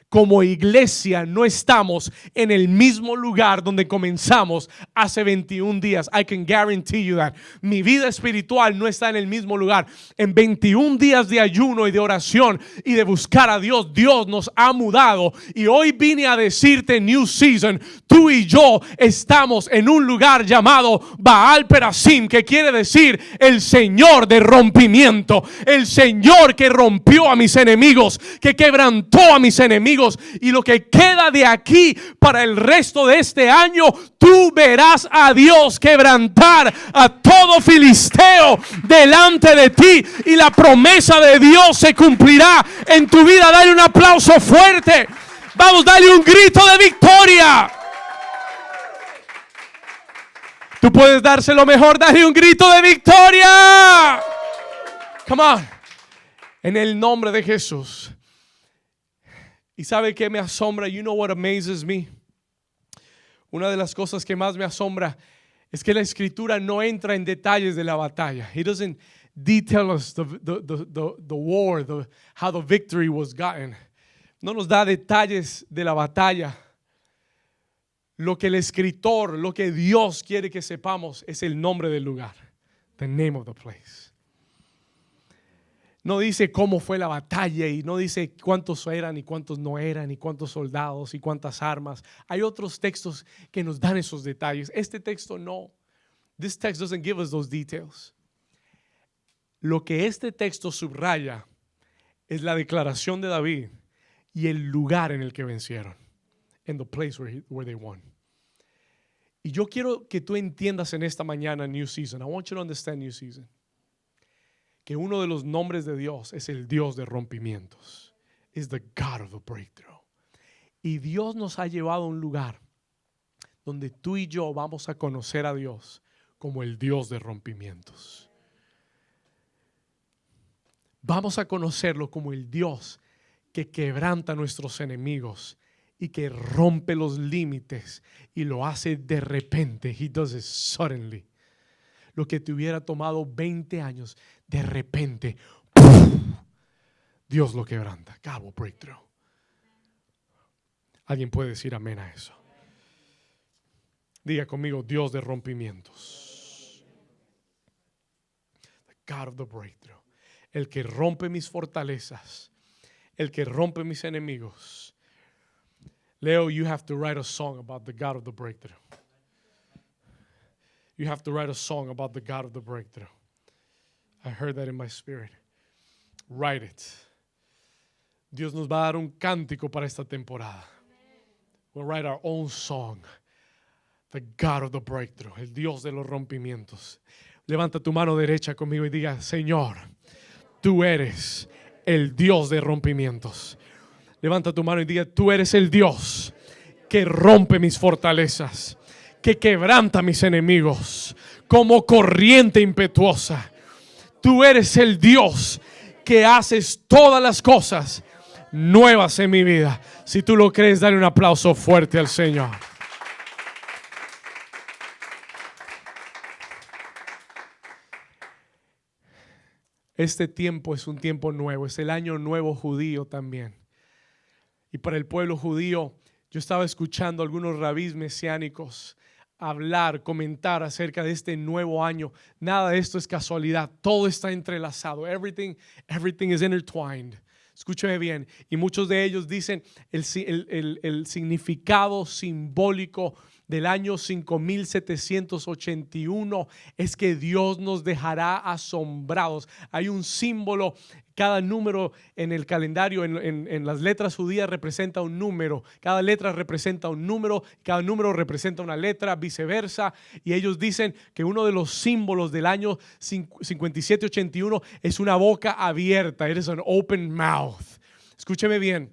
Como iglesia no estamos en el mismo lugar donde comenzamos hace 21 días. I can guarantee you that. Mi vida espiritual no está en el mismo lugar. En 21 días de ayuno y de oración y de buscar a Dios, Dios nos ha mudado. Y hoy vine a decirte, New Season, tú y yo estamos en un lugar llamado Baal Perasim, que quiere decir el Señor de rompimiento. El Señor que rompió a mis enemigos, que quebrantó a mis enemigos. Y lo que queda de aquí para el resto de este año, tú verás a Dios quebrantar a todo filisteo delante de ti y la promesa de Dios se cumplirá en tu vida. Dale un aplauso fuerte. Vamos, dale un grito de victoria. Tú puedes dárselo mejor, dale un grito de victoria. Come on. En el nombre de Jesús. ¿Y sabe qué me asombra? You know what amazes me? Una de las cosas que más me asombra es que la escritura no entra en detalles de la batalla. He doesn't detail us the war, how the victory was gotten. No nos da detalles de la batalla. Lo que el escritor, lo que Dios quiere que sepamos es el nombre del lugar. The name of the place. No dice cómo fue la batalla y no dice cuántos eran y cuántos no eran y cuántos soldados y cuántas armas. Hay otros textos que nos dan esos detalles. Este texto no. This text doesn't give us those details. Lo que este texto subraya es la declaración de David y el lugar en el que vencieron. In the place where they won. Y yo quiero que tú entiendas en esta mañana New Season. I want you to understand New Season. Que uno de los nombres de Dios es el Dios de rompimientos. Is the God of the breakthrough. Y Dios nos ha llevado a un lugar donde tú y yo vamos a conocer a Dios como el Dios de rompimientos. Vamos a conocerlo como el Dios que quebranta a nuestros enemigos y que rompe los límites y lo hace de repente. He does it suddenly. Lo que te hubiera tomado 20 años, de repente, ¡puf! Dios lo quebranta. God will break through. ¿Alguien puede decir amén a eso? Diga conmigo, Dios de rompimientos. The God of the breakthrough. El que rompe mis fortalezas. El que rompe mis enemigos. Leo, you have to write a song about the God of the breakthrough. You have to write a song about the God of the breakthrough. I heard that in my spirit. Write it. Dios nos va a dar un cántico para esta temporada. We'll write our own song. The God of the breakthrough. El Dios de los rompimientos. Levanta tu mano derecha conmigo y diga, Señor, tú eres el Dios de rompimientos. Levanta tu mano y diga, tú eres el Dios que rompe mis fortalezas, que quebranta mis enemigos como corriente impetuosa. Tú eres el Dios que haces todas las cosas nuevas en mi vida. Si tú lo crees, dale un aplauso fuerte al Señor. Este tiempo es un tiempo nuevo, es el año nuevo judío también. Y para el pueblo judío, yo estaba escuchando a algunos rabís mesiánicos hablar, comentar acerca de este nuevo año. Nada de esto es casualidad, todo está entrelazado. Everything is intertwined. Escúcheme bien. Y muchos de ellos dicen el significado simbólico del año 5781 es que Dios nos dejará asombrados. Hay un símbolo, cada número en el calendario, en las letras judías representa un número. Cada letra representa un número, cada número representa una letra, viceversa. Y ellos dicen que uno de los símbolos del año 5781 es una boca abierta. It is an open mouth. Escúcheme bien.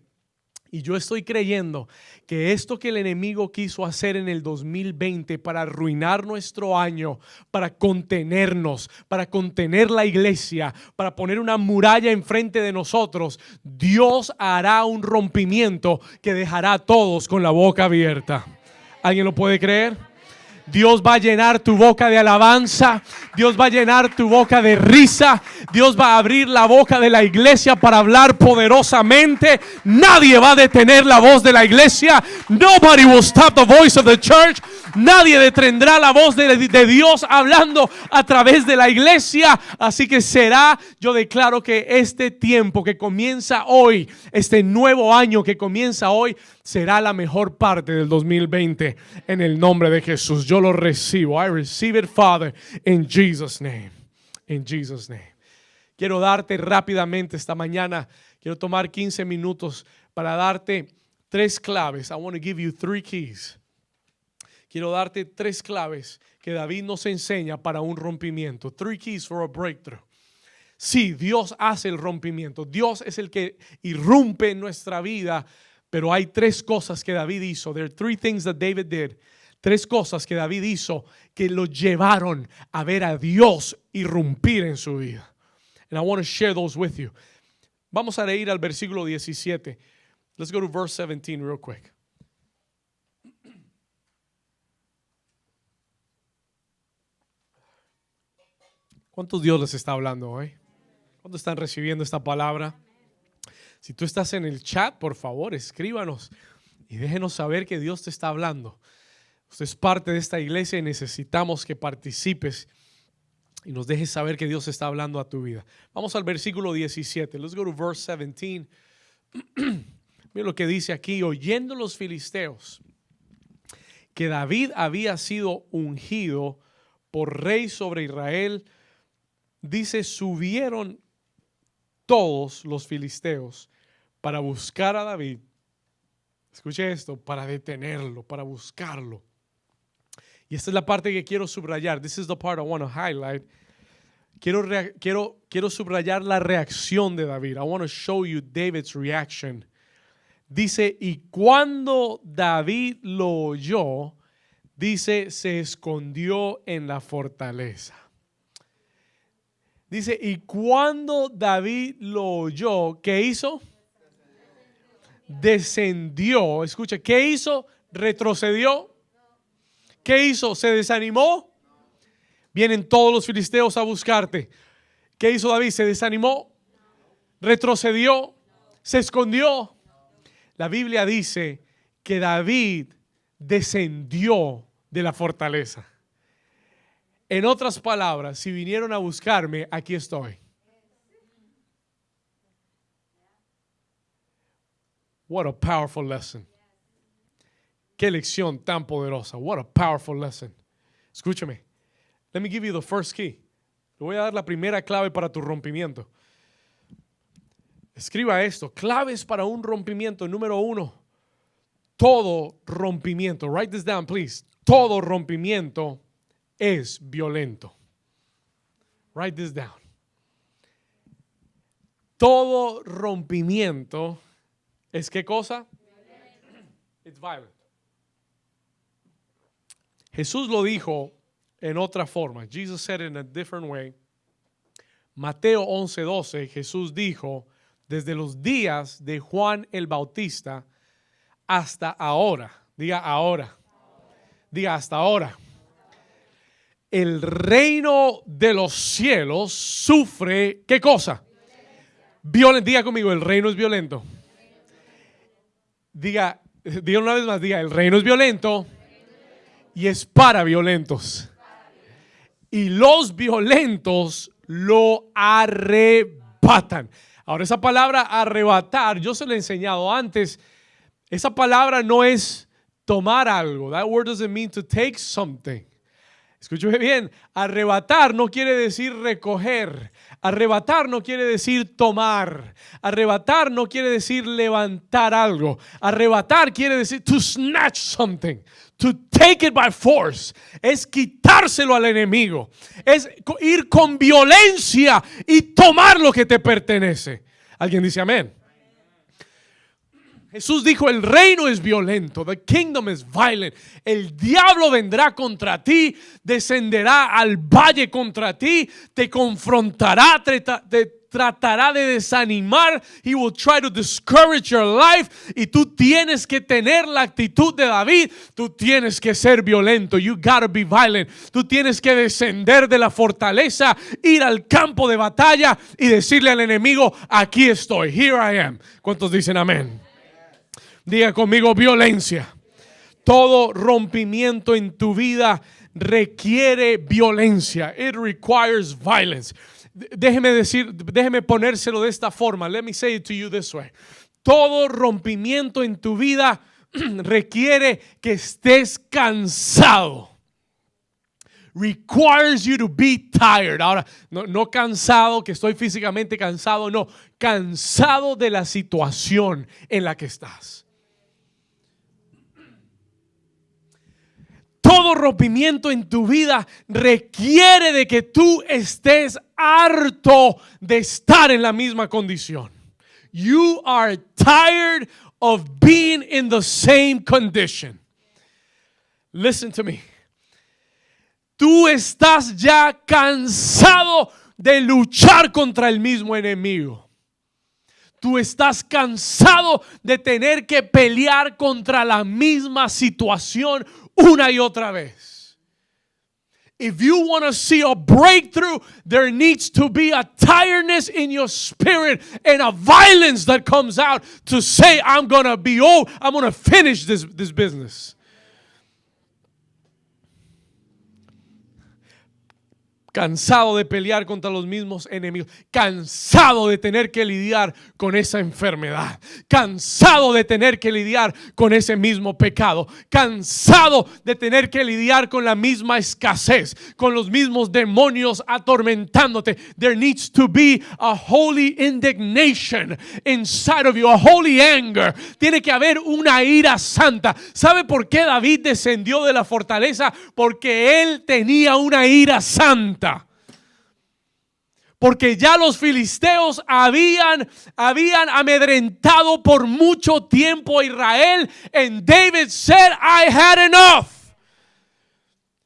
Y yo estoy creyendo que esto que el enemigo quiso hacer en el 2020 para arruinar nuestro año, para contenernos, para contener la iglesia, para poner una muralla enfrente de nosotros, Dios hará un rompimiento que dejará a todos con la boca abierta. ¿Alguien lo puede creer? Dios va a llenar tu boca de alabanza. Dios va a llenar tu boca de risa. Dios va a abrir la boca de la iglesia para hablar poderosamente. Nadie va a detener la voz de la iglesia. Nobody will stop the voice of the church. Nadie detendrá la voz de Dios hablando a través de la iglesia. Así que será, yo declaro que este tiempo que comienza hoy, este nuevo año que comienza hoy, será la mejor parte del 2020 en el nombre de Jesús. Yo lo recibo. I receive it, Father, in Jesus' name. In Jesus' name. Quiero darte rápidamente esta mañana, quiero tomar 15 minutos para darte 3 claves. I want to give you 3 keys. Quiero darte 3 claves que David nos enseña para un rompimiento. 3 keys for a breakthrough. Sí, Dios hace el rompimiento. Dios es el que irrumpe en nuestra vida. Pero hay 3 cosas que David hizo. There are 3 things that David did. 3 cosas que David hizo que lo llevaron a ver a Dios irrumpir en su vida. And I want to share those with you. Vamos a leer al versículo 17. Let's go to verse 17 real quick. ¿Cuántos Dios les está hablando hoy? ¿Cuántos están recibiendo esta palabra? Si tú estás en el chat, por favor, escríbanos y déjenos saber que Dios te está hablando. Usted es parte de esta iglesia y necesitamos que participes y nos dejes saber que Dios está hablando a tu vida. Vamos al versículo 17. Let's go to verse 17. Mira lo que dice aquí. Oyendo los filisteos que David había sido ungido por rey sobre Israel, dice, subieron todos los filisteos para buscar a David. Escuche esto, para detenerlo, para buscarlo. Y esta es la parte que quiero subrayar. This is the part I want to highlight. Quiero subrayar la reacción de David. I want to show you David's reaction. Dice, y cuando David lo oyó, dice, se escondió en la fortaleza. Dice, y cuando David lo oyó, ¿qué hizo? Descendió. Escucha, ¿qué hizo? Retrocedió. ¿Qué hizo? ¿Se desanimó? Vienen todos los filisteos a buscarte. ¿Qué hizo David? ¿Se desanimó? ¿Retrocedió? ¿Se escondió? La Biblia dice que David descendió de la fortaleza. En otras palabras, si vinieron a buscarme, aquí estoy. What a powerful lesson. Qué lección tan poderosa. What a powerful lesson. Escúchame. Let me give you the first key. Te voy a dar la primera clave para tu rompimiento. Escriba esto. Claves para un rompimiento. Número 1. Todo rompimiento. Write this down, please. Todo rompimiento es violento. Write this down. Todo rompimiento es ¿qué cosa? It's violent. Jesús lo dijo en otra forma. Jesus said it in a different way. Mateo 11:12, Jesús dijo, desde los días de Juan el Bautista hasta ahora, diga ahora, diga hasta ahora, el reino de los cielos sufre, ¿qué cosa? Diga conmigo, el reino es violento. Diga una vez más, diga, el reino es violento y es para violentos. Y los violentos lo arrebatan. Ahora, esa palabra arrebatar, yo se lo he enseñado antes. Esa palabra no es tomar algo. That word doesn't mean to take something. Escúcheme bien, arrebatar no quiere decir recoger. Arrebatar no quiere decir tomar. Arrebatar no quiere decir levantar algo. Arrebatar quiere decir to snatch something, to take it by force. Es quitárselo al enemigo. Es ir con violencia y tomar lo que te pertenece. ¿Alguien dice amén? Jesús dijo, el reino es violento, the kingdom is violent. El diablo vendrá contra ti, descenderá al valle contra ti, te confrontará, te tratará de desanimar. He will try to discourage your life. Y tú tienes que tener la actitud de David. Tú tienes que ser violento. You gotta be violent. Tú tienes que descender de la fortaleza, ir al campo de batalla y decirle al enemigo, aquí estoy, here I am. ¿Cuántos dicen amén? Diga conmigo, violencia. Todo rompimiento en tu requiere violencia. It requires violence. Déjeme ponérselo de esta forma. Let me say it to you this way. Todo rompimiento en tu vida requiere que estés cansado. Requires you to be tired. Ahora, no cansado, que estoy físicamente cansado, no. Cansado de la situación en la que estás. Todo rompimiento en tu vida requiere de que tú estés harto de estar en la misma condición. You are tired of being in the same condition. Listen to me. Tú estás ya cansado de luchar contra el mismo enemigo. Tú estás cansado de tener que pelear contra la misma situación una y otra vez. If you want to see a breakthrough, there needs to be a tiredness in your spirit and a violence that comes out to say, I'm going to finish this business. Cansado de pelear contra los mismos enemigos. Cansado de tener que lidiar con esa enfermedad. Cansado de tener que lidiar con ese mismo pecado. Cansado de tener que lidiar con la misma escasez. Con los mismos demonios atormentándote. There needs to be a holy indignation inside of you. A holy anger. Tiene que haber una ira santa. ¿Sabe por qué David descendió de la fortaleza? Porque él tenía una ira santa. Porque ya los filisteos habían amedrentado por mucho tiempo a Israel. And David said, I had enough.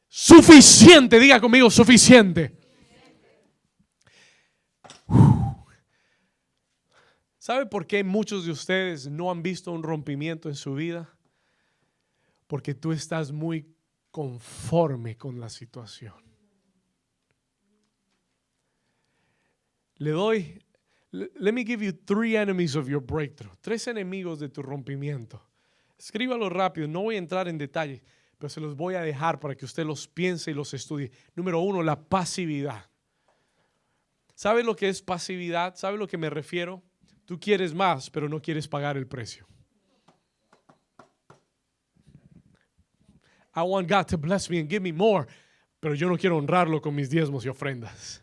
Suficiente, diga conmigo, suficiente. ¿Sabe por qué muchos de ustedes no han visto un rompimiento en su vida? Porque tú estás muy conforme con la situación. Let me give you 3 enemies of your breakthrough. 3 enemigos de tu rompimiento. Escríbalo rápido, no voy a entrar en detalle, pero se los voy a dejar para que usted los piense y los estudie. Número 1, la pasividad. ¿Sabe lo que es pasividad? ¿Sabe a lo que me refiero? Tú quieres más, pero no quieres pagar el precio. I want God to bless me and give me more, pero yo no quiero honrarlo con mis diezmos y ofrendas.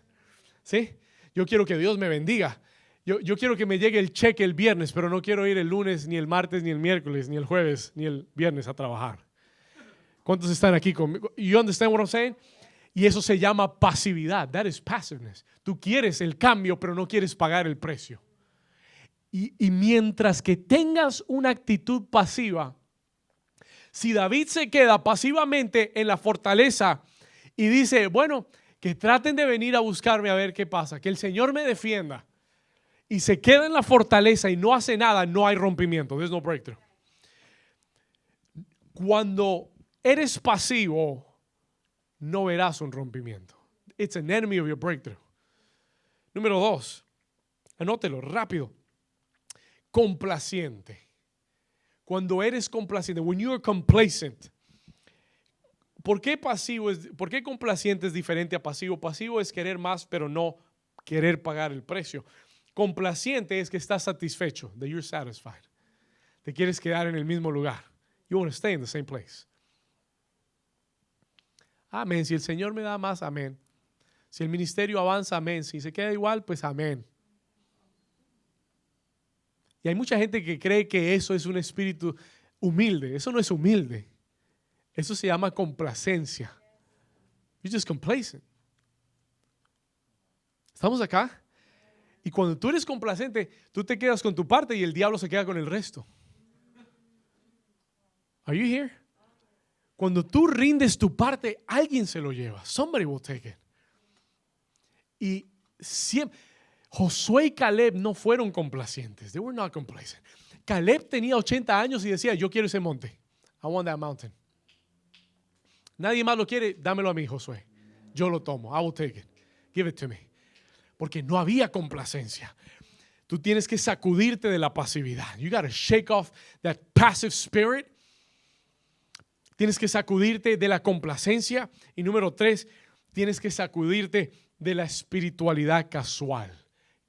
¿Sí? Yo quiero que Dios me bendiga. Yo quiero que me llegue el cheque el viernes, pero no quiero ir el lunes, ni el martes, ni el miércoles, ni el jueves, ni el viernes a trabajar. ¿Cuántos están aquí conmigo? You understand what I'm saying? Y eso se llama pasividad. That is passiveness. Tú quieres el cambio, pero no quieres pagar el precio. Y mientras que tengas una actitud pasiva, Si David se queda pasivamente en la fortaleza y dice, bueno, que traten de venir a buscarme a ver qué pasa, que el Señor me defienda, y se queda en la fortaleza y no hace nada, no hay rompimiento. There's no breakthrough. Cuando eres pasivo, no verás un rompimiento. It's an enemy of your breakthrough. Número 2, anótelo rápido. Complaciente. Cuando eres complaciente, when you are complacent. ¿Por qué complaciente es diferente a pasivo? Pasivo es querer más, pero no querer pagar el precio. Complaciente es que estás satisfecho, that you're satisfied. Te quieres quedar en el mismo lugar. You want to stay in the same place. Amén. Si el Señor me da más, amén. Si el ministerio avanza, amén. Si se queda igual, pues amén. Y hay mucha gente que cree que eso es un espíritu humilde. Eso no es humilde. Eso se llama complacencia. You're just complacent. ¿Estamos acá? Y cuando tú eres complacente, tú te quedas con tu parte y el diablo se queda con el resto. Are you here? Cuando tú rindes tu parte, alguien se lo lleva. Somebody will take it. Y siempre, Josué y Caleb no fueron complacientes. They were not complacent. Caleb tenía 80 años y decía, yo quiero ese monte. I want that mountain. Nadie más lo quiere, dámelo a mí, Josué. Yo lo tomo. I will take it. Give it to me. Porque no había complacencia. Tú tienes que sacudirte de la pasividad. You got to shake off that passive spirit. Tienes que sacudirte de la complacencia. Y número 3, tienes que sacudirte de la espiritualidad casual.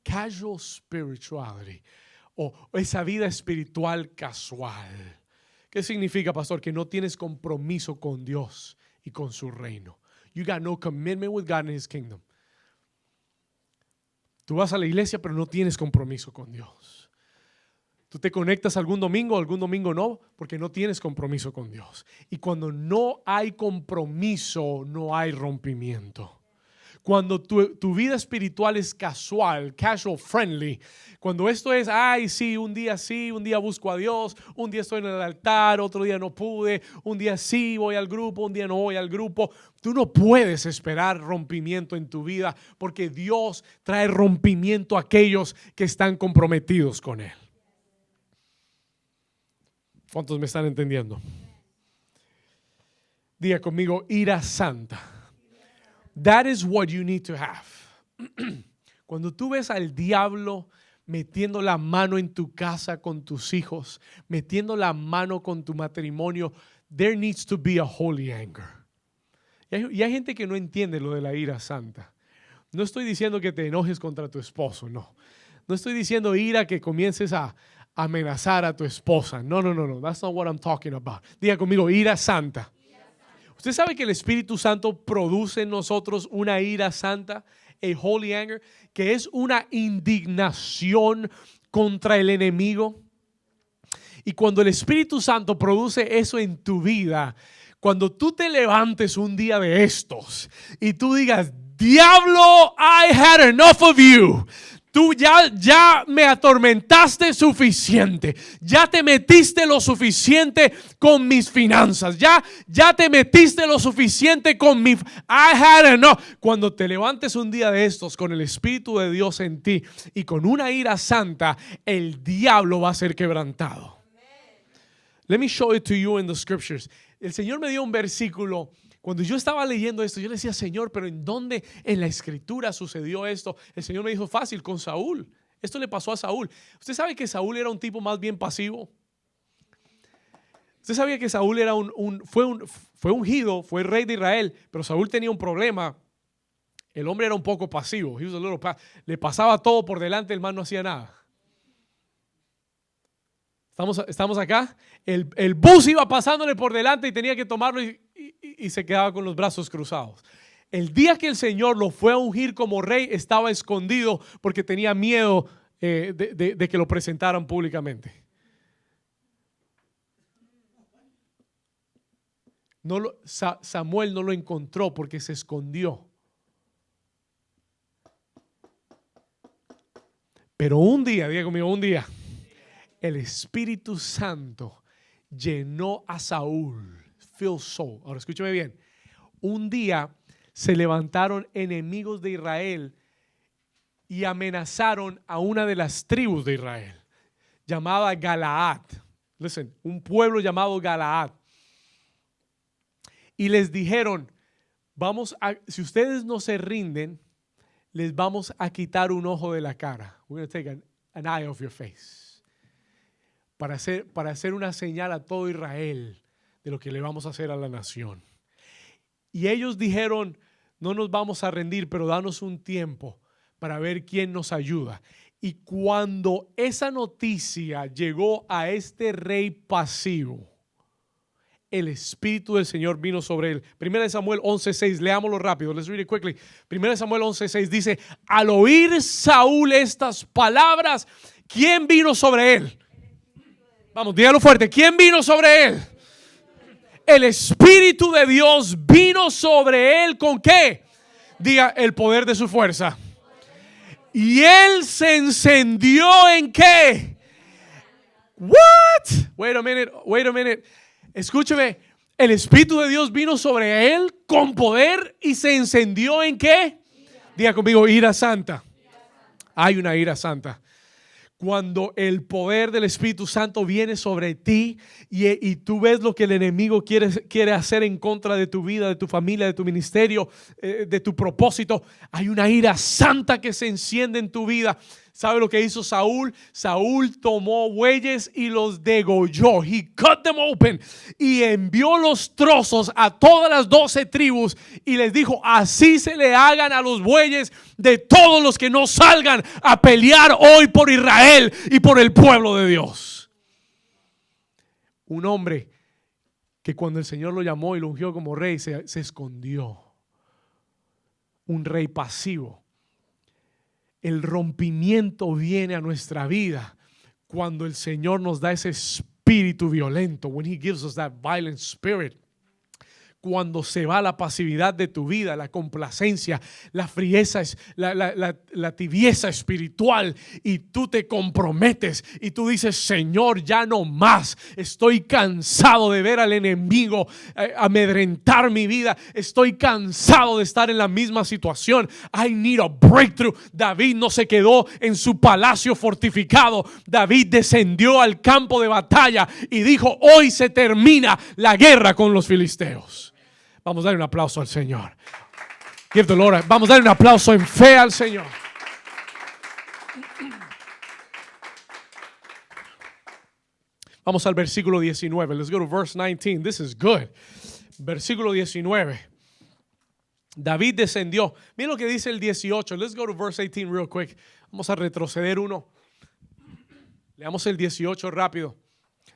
Casual spirituality. O esa vida espiritual casual. ¿Qué significa, pastor? Que no tienes compromiso con Dios y con su reino. You got no commitment with God and His kingdom. Tú vas a la iglesia, pero no tienes compromiso con Dios. Tú te conectas algún domingo no, porque no tienes compromiso con Dios. Y cuando no hay compromiso, no hay rompimiento. Cuando tu vida espiritual es casual friendly, cuando esto es, sí, un día busco a Dios, un día estoy en el altar, otro día no pude, un día sí voy al grupo, un día no voy al grupo. Tú no puedes esperar rompimiento en tu vida porque Dios trae rompimiento a aquellos que están comprometidos con Él. ¿Cuántos me están entendiendo? Diga conmigo, ira santa. That is what you need to have. Cuando tú ves al diablo metiendo la mano en tu casa con tus hijos, metiendo la mano con tu matrimonio, there needs to be a holy anger. Y hay gente que no entiende lo de la ira santa. No estoy diciendo que te enojes contra tu esposo, no. No estoy diciendo ira que comiences a amenazar a tu esposa. No. That's not what I'm talking about. Diga conmigo, ira santa. Usted sabe que el Espíritu Santo produce en nosotros una ira santa, a holy anger, que es una indignación contra el enemigo. Y cuando el Espíritu Santo produce eso en tu vida, cuando tú te levantes un día de estos y tú digas, diablo, I had enough of you. Tú ya me atormentaste suficiente. Ya te metiste lo suficiente con mis finanzas. Ya te metiste lo suficiente con I had enough. Cuando te levantes un día de estos con el Espíritu de Dios en ti y con una ira santa, el diablo va a ser quebrantado. Let me show it to you in the scriptures. El Señor me dio un versículo. Cuando yo estaba leyendo esto, yo le decía, Señor, pero ¿en dónde en la escritura sucedió esto? El Señor me dijo, fácil, con Saúl. Esto le pasó a Saúl. ¿Usted sabe que Saúl era un tipo más bien pasivo? ¿Usted sabía que Saúl era fue ungido, fue rey de Israel, pero Saúl tenía un problema? El hombre era un poco pasivo. Le pasaba todo por delante, el man no hacía nada. ¿Estamos acá? El bus iba pasándole por delante y tenía que tomarlo y se quedaba con los brazos cruzados. El día que el Señor lo fue a ungir como rey, estaba escondido porque tenía miedo de que lo presentaran públicamente. Samuel no lo encontró porque se escondió. Pero un día, diga conmigo, un día, el Espíritu Santo llenó a Saúl. Filled Saul. Ahora escúchame bien. Un día se levantaron enemigos de Israel y amenazaron a una de las tribus de Israel, llamada Galaad. Listen, un pueblo llamado Galaad. Y les dijeron, si ustedes no se rinden, les vamos a quitar un ojo de la cara. We're going to take an eye off your face. Para hacer una señal a todo Israel de lo que le vamos a hacer a la nación. Y ellos dijeron, no nos vamos a rendir, pero danos un tiempo para ver quién nos ayuda. Y cuando esa noticia llegó a este rey pasivo, el Espíritu del Señor vino sobre él. 1 Samuel 11:6, leámoslo rápido. Let's read it quickly. 1 Samuel 11:6 dice, al oír Saúl estas palabras, ¿quién vino sobre él? Vamos, dígalo fuerte. ¿Quién vino sobre él? El Espíritu de Dios vino sobre él. ¿Con qué? Diga, el poder de su fuerza. Y él se encendió ¿en qué? What? Wait a minute. Escúcheme, el Espíritu de Dios vino sobre él con poder y se encendió ¿en qué? Diga conmigo, ira santa. Hay una ira santa. Cuando el poder del Espíritu Santo viene sobre ti y tú ves lo que el enemigo quiere hacer en contra de tu vida, de tu familia, de tu ministerio, de tu propósito, hay una ira santa que se enciende en tu vida. ¿Sabe lo que hizo Saúl? Saúl tomó bueyes y los degolló. He cut them open y envió los trozos a todas las 12 tribus y les dijo, así se le hagan a los bueyes de todos los que no salgan a pelear hoy por Israel y por el pueblo de Dios. Un hombre que cuando el Señor lo llamó y lo ungió como rey se escondió. Un rey pasivo. El rompimiento viene a nuestra vida cuando el Señor nos da ese espíritu violento. When He gives us that violent spirit. Cuando se va la pasividad de tu vida, la complacencia, la frieza, la tibieza espiritual y tú te comprometes y tú dices, Señor, ya no más. Estoy cansado de ver al enemigo amedrentar mi vida. Estoy cansado de estar en la misma situación. I need a breakthrough. David no se quedó en su palacio fortificado. David descendió al campo de batalla y dijo, hoy se termina la guerra con los filisteos. Vamos a darle un aplauso al Señor. Give the Lord vamos a darle un aplauso en fe al Señor. Vamos al versículo 19. Let's go to verse 19. This is good. Versículo 19. David descendió. Miren lo que dice el 18. Let's go to verse 18 real quick. Vamos a retroceder uno. Leamos el 18 rápido.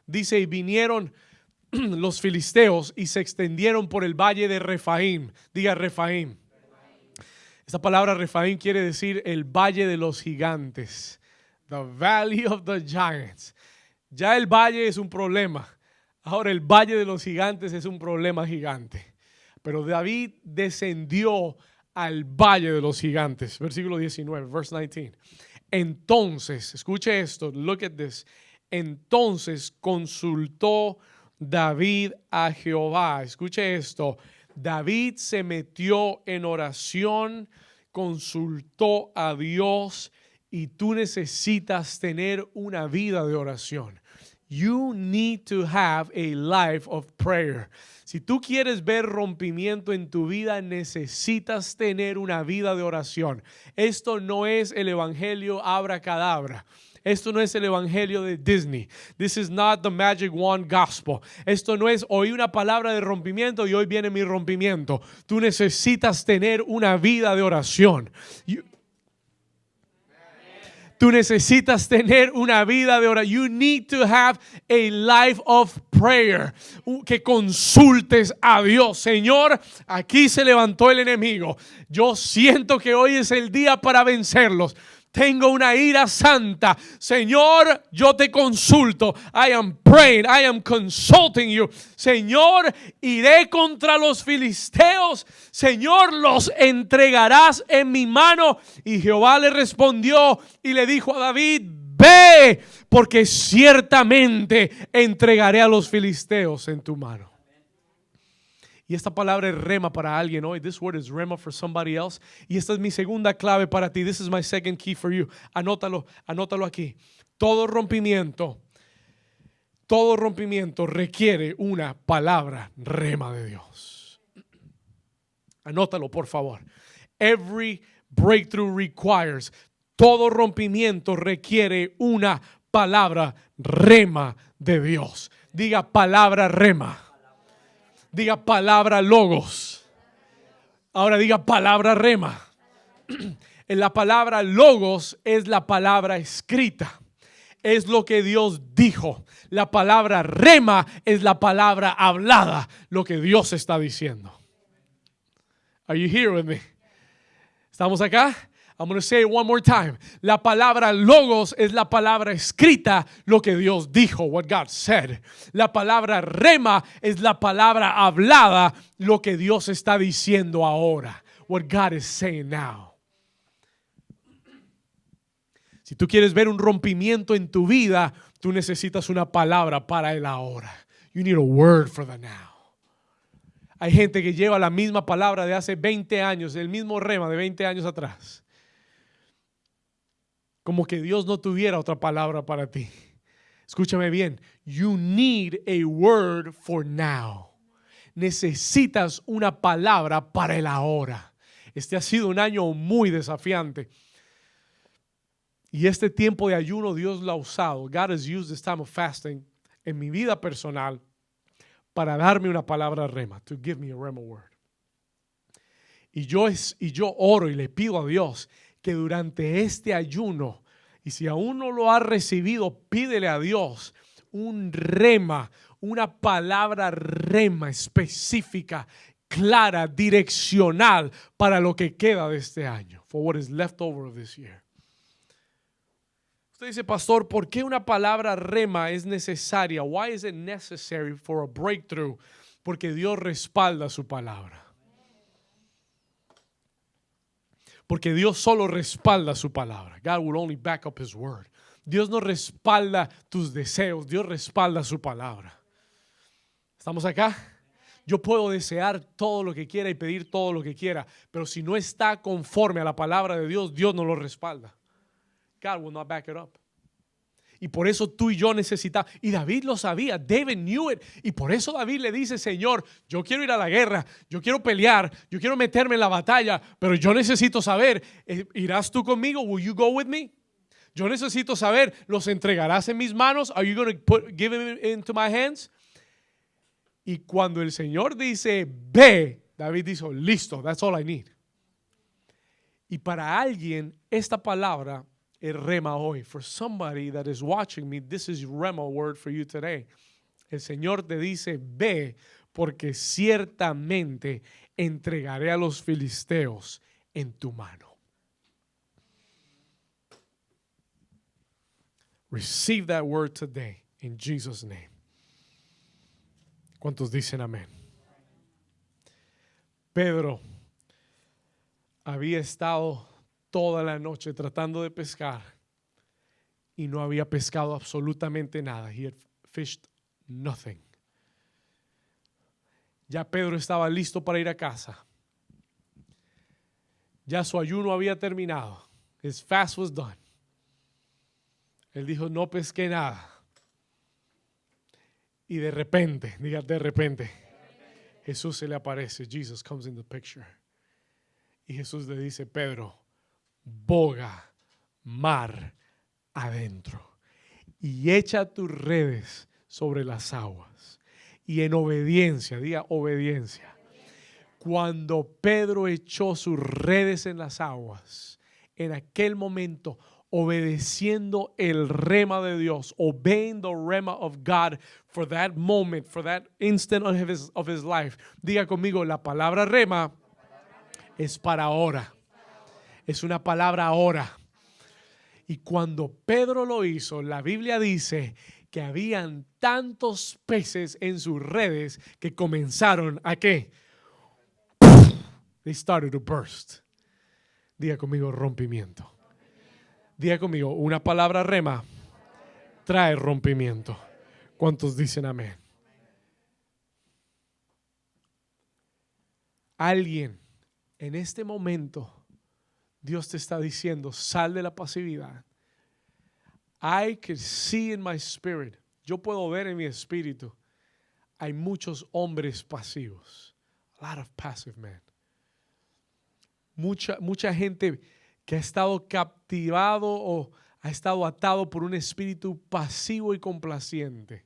Dice, y vinieron los filisteos y se extendieron por el valle de Refaim. Diga Refaim. Esta palabra Refaim quiere decir el valle de los gigantes. The valley of the giants. Ya el valle es un problema. Ahora el valle de los gigantes es un problema gigante. Pero David descendió al valle de los gigantes. Versículo 19, verse 19. Entonces, escuche esto, look at this. Entonces consultó David a Jehová. Escuche esto. David se metió en oración, consultó a Dios y tú necesitas tener una vida de oración. You need to have a life of prayer. Si tú quieres ver rompimiento en tu vida, necesitas tener una vida de oración. Esto no es el evangelio abracadabra. Esto no es el evangelio de Disney. This is not the magic wand gospel. Esto no es oí una palabra de rompimiento y hoy viene mi rompimiento. Tú necesitas tener una vida de oración. Tú necesitas tener una vida de oración. You need to have a life of prayer. Que consultes a Dios. Señor, aquí se levantó el enemigo. Yo siento que hoy es el día para vencerlos. Tengo una ira santa. Señor, yo te consulto. I am praying. I am consulting you. Señor, iré contra los filisteos. Señor, los entregarás en mi mano. Y Jehová le respondió y le dijo a David, ve, porque ciertamente entregaré a los filisteos en tu mano. Y esta palabra es rema para alguien hoy. This word is rema for somebody else. Y esta es mi segunda clave para ti. This is my second key for you. Anótalo aquí. Todo rompimiento requiere una palabra rema de Dios. Anótalo, por favor. Every breakthrough requires. Todo rompimiento requiere una palabra rema de Dios. Diga palabra rema. Diga palabra logos. Ahora diga palabra rema. En la palabra logos es la palabra escrita. Es lo que Dios dijo. La palabra rema es la palabra hablada. Lo que Dios está diciendo. Are you here with me? ¿Estamos acá? I'm going to say it one more time. La palabra logos es la palabra escrita, lo que Dios dijo, what God said. La palabra rema es la palabra hablada, lo que Dios está diciendo ahora, what God is saying now. Si tú quieres ver un rompimiento en tu vida, tú necesitas una palabra para el ahora. You need a word for the now. Hay gente que lleva la misma palabra de hace 20 años, el mismo rema de 20 años atrás. Como que Dios no tuviera otra palabra para ti. Escúchame bien. You need a word for now. Necesitas una palabra para el ahora. Este ha sido un año muy desafiante. Y este tiempo de ayuno Dios lo ha usado. God has used this time of fasting en mi vida personal para darme una palabra rema. To give me a rema word. Y yo oro y le pido a Dios que durante este ayuno, y si aún no lo has recibido, pídele a Dios un rema, una palabra rema específica, clara, direccional para lo que queda de este año. For what is left over of this year. Usted dice, pastor, ¿por qué una palabra rema es necesaria? Why is it necessary for a breakthrough? Porque Dios respalda su palabra. Porque Dios solo respalda su palabra. God will only back up his word. Dios no respalda tus deseos. Dios respalda su palabra. ¿Estamos acá? Yo puedo desear todo lo que quiera y pedir todo lo que quiera, pero si no está conforme a la palabra de Dios, Dios no lo respalda. God will not back it up. Y por eso tú y yo necesitamos, y David lo sabía, David knew it, y por eso David le dice, Señor, yo quiero ir a la guerra, yo quiero pelear, yo quiero meterme en la batalla, pero yo necesito saber, ¿irás tú conmigo? Will you go with me? Yo necesito saber, ¿los entregarás en mis manos? Are you going to give them into my hands? Y cuando el Señor dice, ve, David dijo, listo, that's all I need. Y para alguien, esta palabra es rema hoy. For somebody that is watching me, this is rema word for you today. El Señor te dice, ve, porque ciertamente entregaré a los filisteos en tu mano. Receive that word today in Jesus' name. ¿Cuántos dicen amén? Pedro había estado toda la noche tratando de pescar y no había pescado absolutamente nada. He had fished nothing. Ya Pedro estaba listo para ir a casa. Ya su ayuno había terminado. His fast was done. Él dijo, no pesqué nada. Y de repente, diga de repente, Jesús se le aparece. Jesus comes in the picture. Y Jesús le dice, Pedro, boga mar adentro y echa tus redes sobre las aguas. Y en obediencia, diga obediencia. Cuando Pedro echó sus redes en las aguas, en aquel momento, obedeciendo el rema de Dios, obeying the rema of God for that moment, for that instant of his life. Diga conmigo, la palabra rema es para ahora. Es una palabra ahora. Y cuando Pedro lo hizo, la Biblia dice que habían tantos peces en sus redes que comenzaron a ¿qué? They started to burst. Diga conmigo rompimiento. Diga conmigo, una palabra rema trae rompimiento. ¿Cuántos dicen amén? Alguien en este momento, Dios te está diciendo, sal de la pasividad. I can see in my spirit. Yo puedo ver en mi espíritu. Hay muchos hombres pasivos. A lot of passive men. Mucha gente que ha estado captivado o ha estado atado por un espíritu pasivo y complaciente.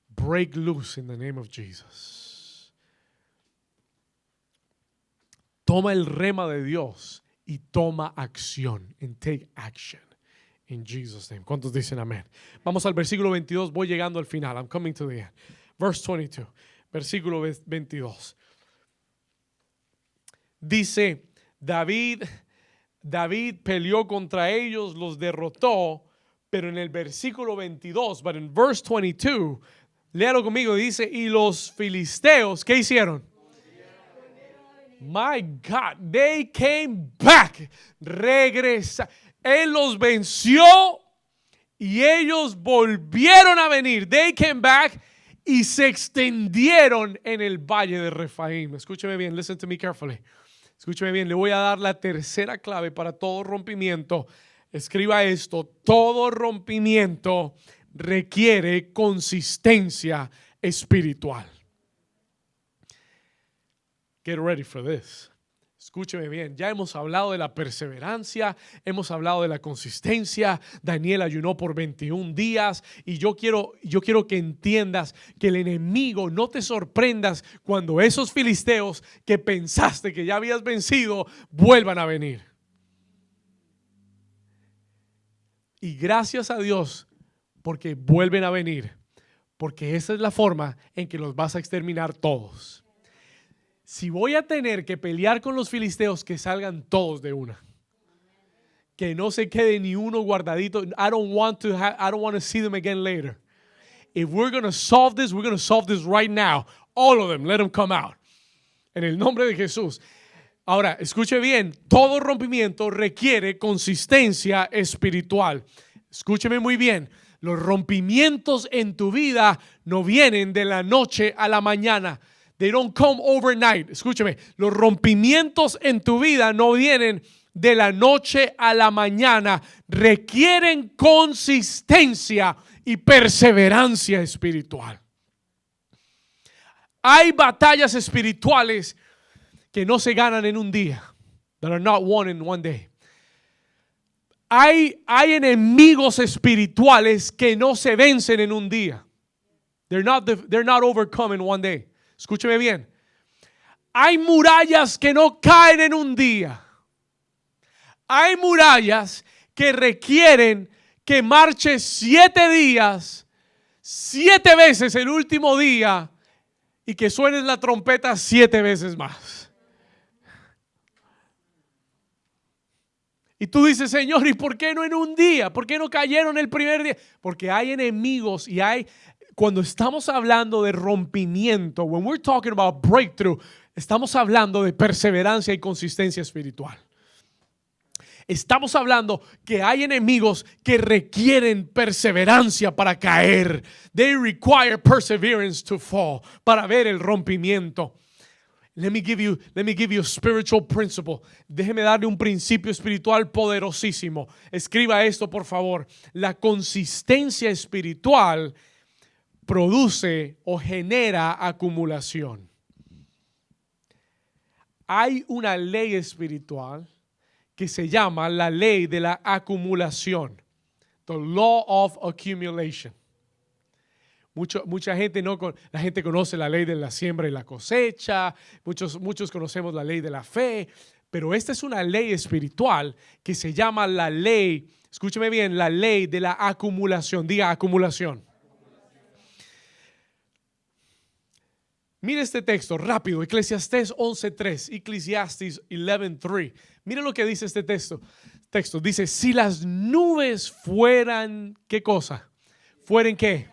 Break loose in the name of Jesus. Toma el rema de Dios y toma acción. And take action. In Jesus' name. ¿Cuántos dicen amén? Vamos al versículo 22. Voy llegando al final. I'm coming to the end. Verse 22. Versículo 22. Dice, David peleó contra ellos, los derrotó, pero en el versículo 22, but in verse 22, léalo conmigo, dice, y los filisteos, ¿qué hicieron? My God, they came back. Regresa. Él los venció y ellos volvieron a venir. They came back y se extendieron en el valle de Refaim. Escúcheme bien, listen to me carefully. Escúcheme bien, le voy a dar la tercera clave para todo rompimiento. Escriba esto: todo rompimiento requiere consistencia espiritual. Get ready for this. Escúcheme bien, ya hemos hablado de la perseverancia, hemos hablado de la consistencia. Daniel ayunó por 21 días y yo quiero que entiendas que el enemigo, no te sorprendas cuando esos filisteos que pensaste que ya habías vencido vuelvan a venir. Y gracias a Dios porque vuelven a venir, porque esa es la forma en que los vas a exterminar todos. Si voy a tener que pelear con los filisteos, que salgan todos de una. Que no se quede ni uno guardadito. I don't want to see them again later. If we're going to solve this, we're going to solve this right now. All of them, let them come out. En el nombre de Jesús. Ahora, escuche bien, todo rompimiento requiere consistencia espiritual. Escúcheme muy bien. Los rompimientos en tu vida no vienen de la noche a la mañana. They don't come overnight. Escúchame, los rompimientos en tu vida no vienen de la noche a la mañana. Requieren consistencia y perseverancia espiritual. Hay batallas espirituales que no se ganan en un día. That are not won in one day. Hay enemigos espirituales que no se vencen en un día. They're not overcome in one day. Escúcheme bien. Hay murallas que no caen en un día. Hay murallas que requieren que marches 7 días, 7 veces el último día y que suenes la trompeta 7 veces más. Y tú dices, Señor, ¿y por qué no en un día? ¿Por qué no cayeron el primer día? Porque hay enemigos y cuando estamos hablando de rompimiento, when we're talking about breakthrough, estamos hablando de perseverancia y consistencia espiritual. Estamos hablando que hay enemigos que requieren perseverancia para caer. They require perseverance to fall, para ver el rompimiento. Let me give you a spiritual principle. Déjeme darle un principio espiritual poderosísimo. Escriba esto, por favor. La consistencia espiritual produce o genera acumulación. Hay una ley espiritual que se llama la ley de la acumulación. The law of accumulation. Mucha gente la gente conoce la ley de la siembra y la cosecha. Muchos conocemos la ley de la fe. Pero esta es una ley espiritual que se llama la ley, escúcheme bien, la ley de la acumulación. Diga acumulación. Mire este texto rápido, Eclesiastés 11:3, Eclesiastes 11:3. Mire lo que dice este texto. Dice, si las nubes fueran, ¿qué cosa? ¿Fueren qué?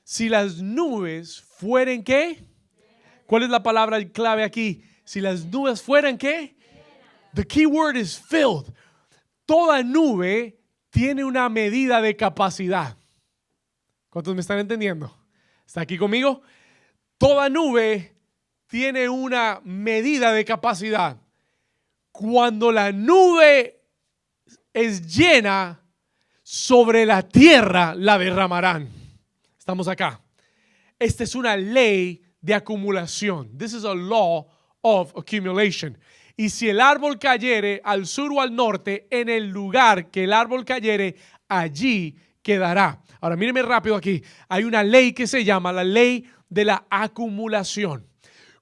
Si las nubes fueren ¿qué? ¿Cuál es la palabra clave aquí? Si las nubes fueran ¿qué? The key word is filled. Toda nube tiene una medida de capacidad. ¿Cuántos me están entendiendo? ¿Está aquí conmigo? Toda nube tiene una medida de capacidad. Cuando la nube es llena, sobre la tierra la derramarán. Estamos acá. Esta es una ley de acumulación. This is a law of accumulation. Y si el árbol cayere al sur o al norte, en el lugar que el árbol cayere, allí quedará. Ahora míreme rápido aquí. Hay una ley que se llama la ley de la acumulación.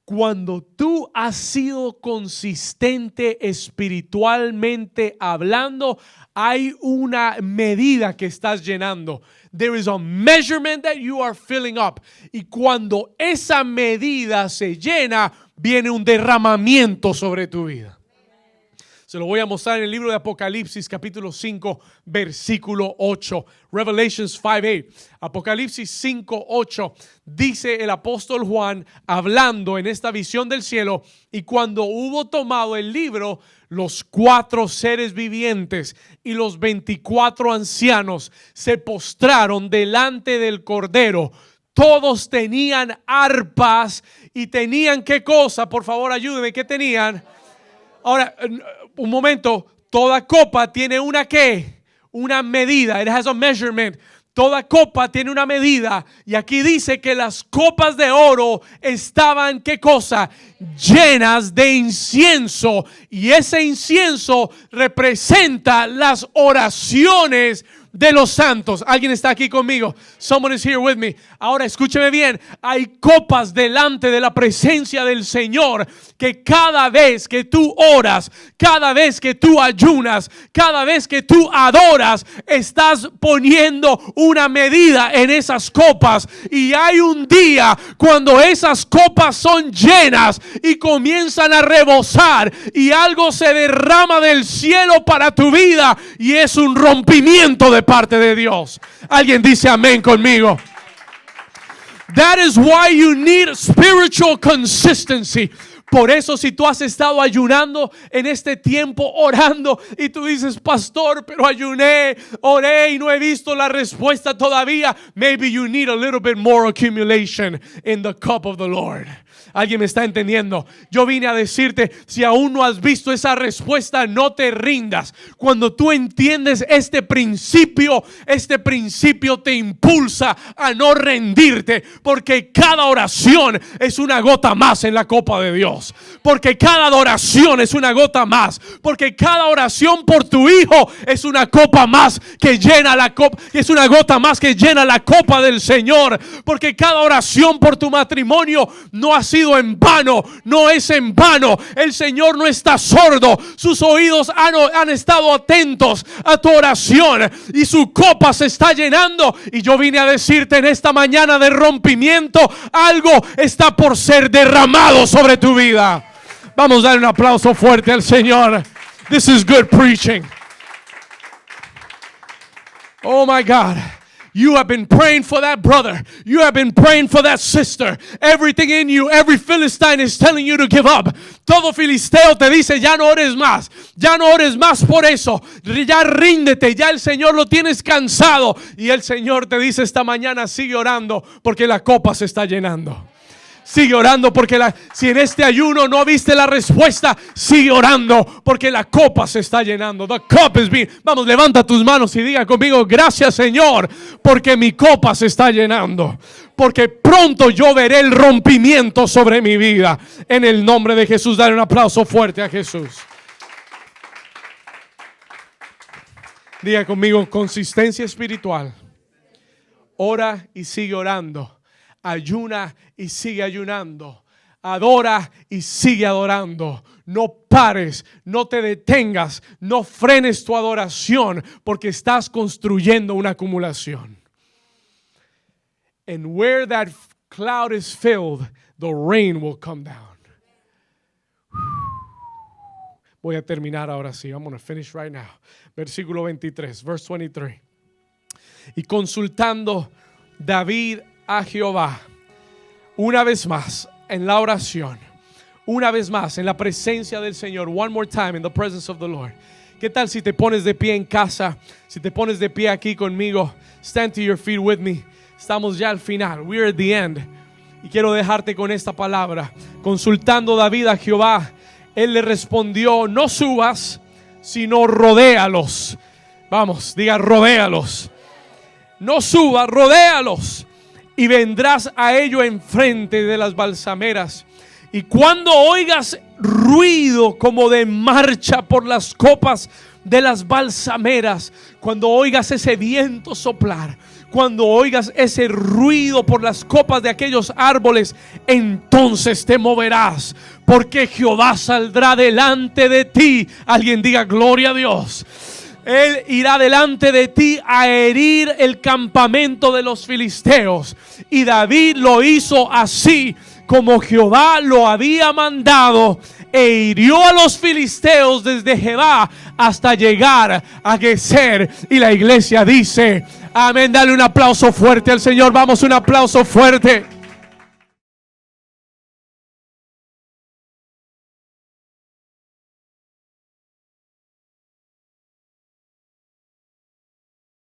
Cuando tú has sido consistente espiritualmente hablando, hay una medida que estás llenando. There is a measurement that you are filling up. Y cuando esa medida se llena, viene un derramamiento sobre tu vida. Se lo voy a mostrar en el libro de Apocalipsis, capítulo 5, versículo 8. Revelations 5:8. Apocalipsis 5:8. Dice el apóstol Juan, hablando en esta visión del cielo: y cuando hubo tomado el libro, los 4 seres vivientes y los 24 ancianos se postraron delante del Cordero. Todos tenían arpas y tenían, ¿qué cosa? Por favor, ayúdenme, ¿qué tenían? Ahora, un momento, toda copa tiene una ¿qué? Una medida. It has a measurement. Toda copa tiene una medida. Y aquí dice que las copas de oro estaban, ¿qué cosa? Llenas de incienso. Y ese incienso representa las oraciones de los santos. ¿Alguien está aquí conmigo? Someone is here with me. Ahora escúcheme bien. Hay copas delante de la presencia del Señor que cada vez que tú oras, cada vez que tú ayunas, cada vez que tú adoras, estás poniendo una medida en esas copas. Y hay un día cuando esas copas son llenas y comienzan a rebosar y algo se derrama del cielo para tu vida, y es un rompimiento de parte de Dios. Alguien dice amén conmigo. That is why you need spiritual consistency. Por eso, si tú has estado ayunando en este tiempo, orando, y tú dices, pastor, pero ayuné, oré y no he visto la respuesta todavía, maybe you need a little bit more accumulation in the cup of the Lord. ¿Alguien me está entendiendo? Yo vine a decirte, si aún no has visto esa respuesta, no te rindas. Cuando tú entiendes este principio te impulsa a no rendirte, porque cada oración es una gota más en la copa de Dios. Porque cada adoración es una gota más. Porque cada oración por tu hijo es una copa más que llena la copa, es una gota más que llena la copa del Señor. Porque cada oración por tu matrimonio no ha sido en vano, no es en vano. El Señor no está sordo, sus oídos han estado atentos a tu oración y su copa se está llenando. Y yo vine a decirte en esta mañana de rompimiento, algo está por ser derramado sobre tu vida. Vamos a dar un aplauso fuerte al Señor. This is good preaching. Oh my God. You have been praying for that brother. You have been praying for that sister. Everything in you, every Philistine is telling you to give up. Todo filisteo te dice, ya no ores más. Ya no ores más por eso. Ya ríndete. Ya el Señor lo tienes cansado. Y el Señor te dice esta mañana, sigue orando porque la copa se está llenando. Sigue orando porque si en este ayuno no viste la respuesta, sigue orando porque la copa se está llenando. The cup is being. Vamos, levanta tus manos y diga conmigo, gracias Señor, porque mi copa se está llenando. Porque pronto yo veré el rompimiento sobre mi vida. En el nombre de Jesús, dale un aplauso fuerte a Jesús. Diga conmigo, consistencia espiritual. Ora y sigue orando. Ayuna y sigue ayunando. Adora y sigue adorando. No pares, no te detengas, no frenes tu adoración, porque estás construyendo una acumulación. And where that cloud is filled, the rain will come down. Voy a terminar ahora sí. I'm going to finish right now. Versículo 23, verse 23. Y consultando David a Jehová, una vez más en la oración, una vez más en la presencia del Señor, one more time in the presence of the Lord, ¿Qué tal si te pones de pie en casa? Si te pones de pie aquí conmigo. Stand to your feet with me. Estamos ya al final. We're at the end. Y quiero dejarte con esta palabra. Consultando David a Jehová, él le respondió: no subas, sino rodéalos. Vamos, diga rodéalos. No subas, rodéalos. Y vendrás a ello enfrente de las balsameras. Y cuando oigas ruido como de marcha por las copas de las balsameras, cuando oigas ese viento soplar, cuando oigas ese ruido por las copas de aquellos árboles, entonces te moverás, porque Jehová saldrá delante de ti. Alguien diga gloria a Dios. Él irá delante de ti a herir el campamento de los filisteos. Y David lo hizo así como Jehová lo había mandado, e hirió a los filisteos desde Jebá hasta llegar a Geser. Y la iglesia dice amén. Dale un aplauso fuerte al Señor. Vamos, un aplauso fuerte.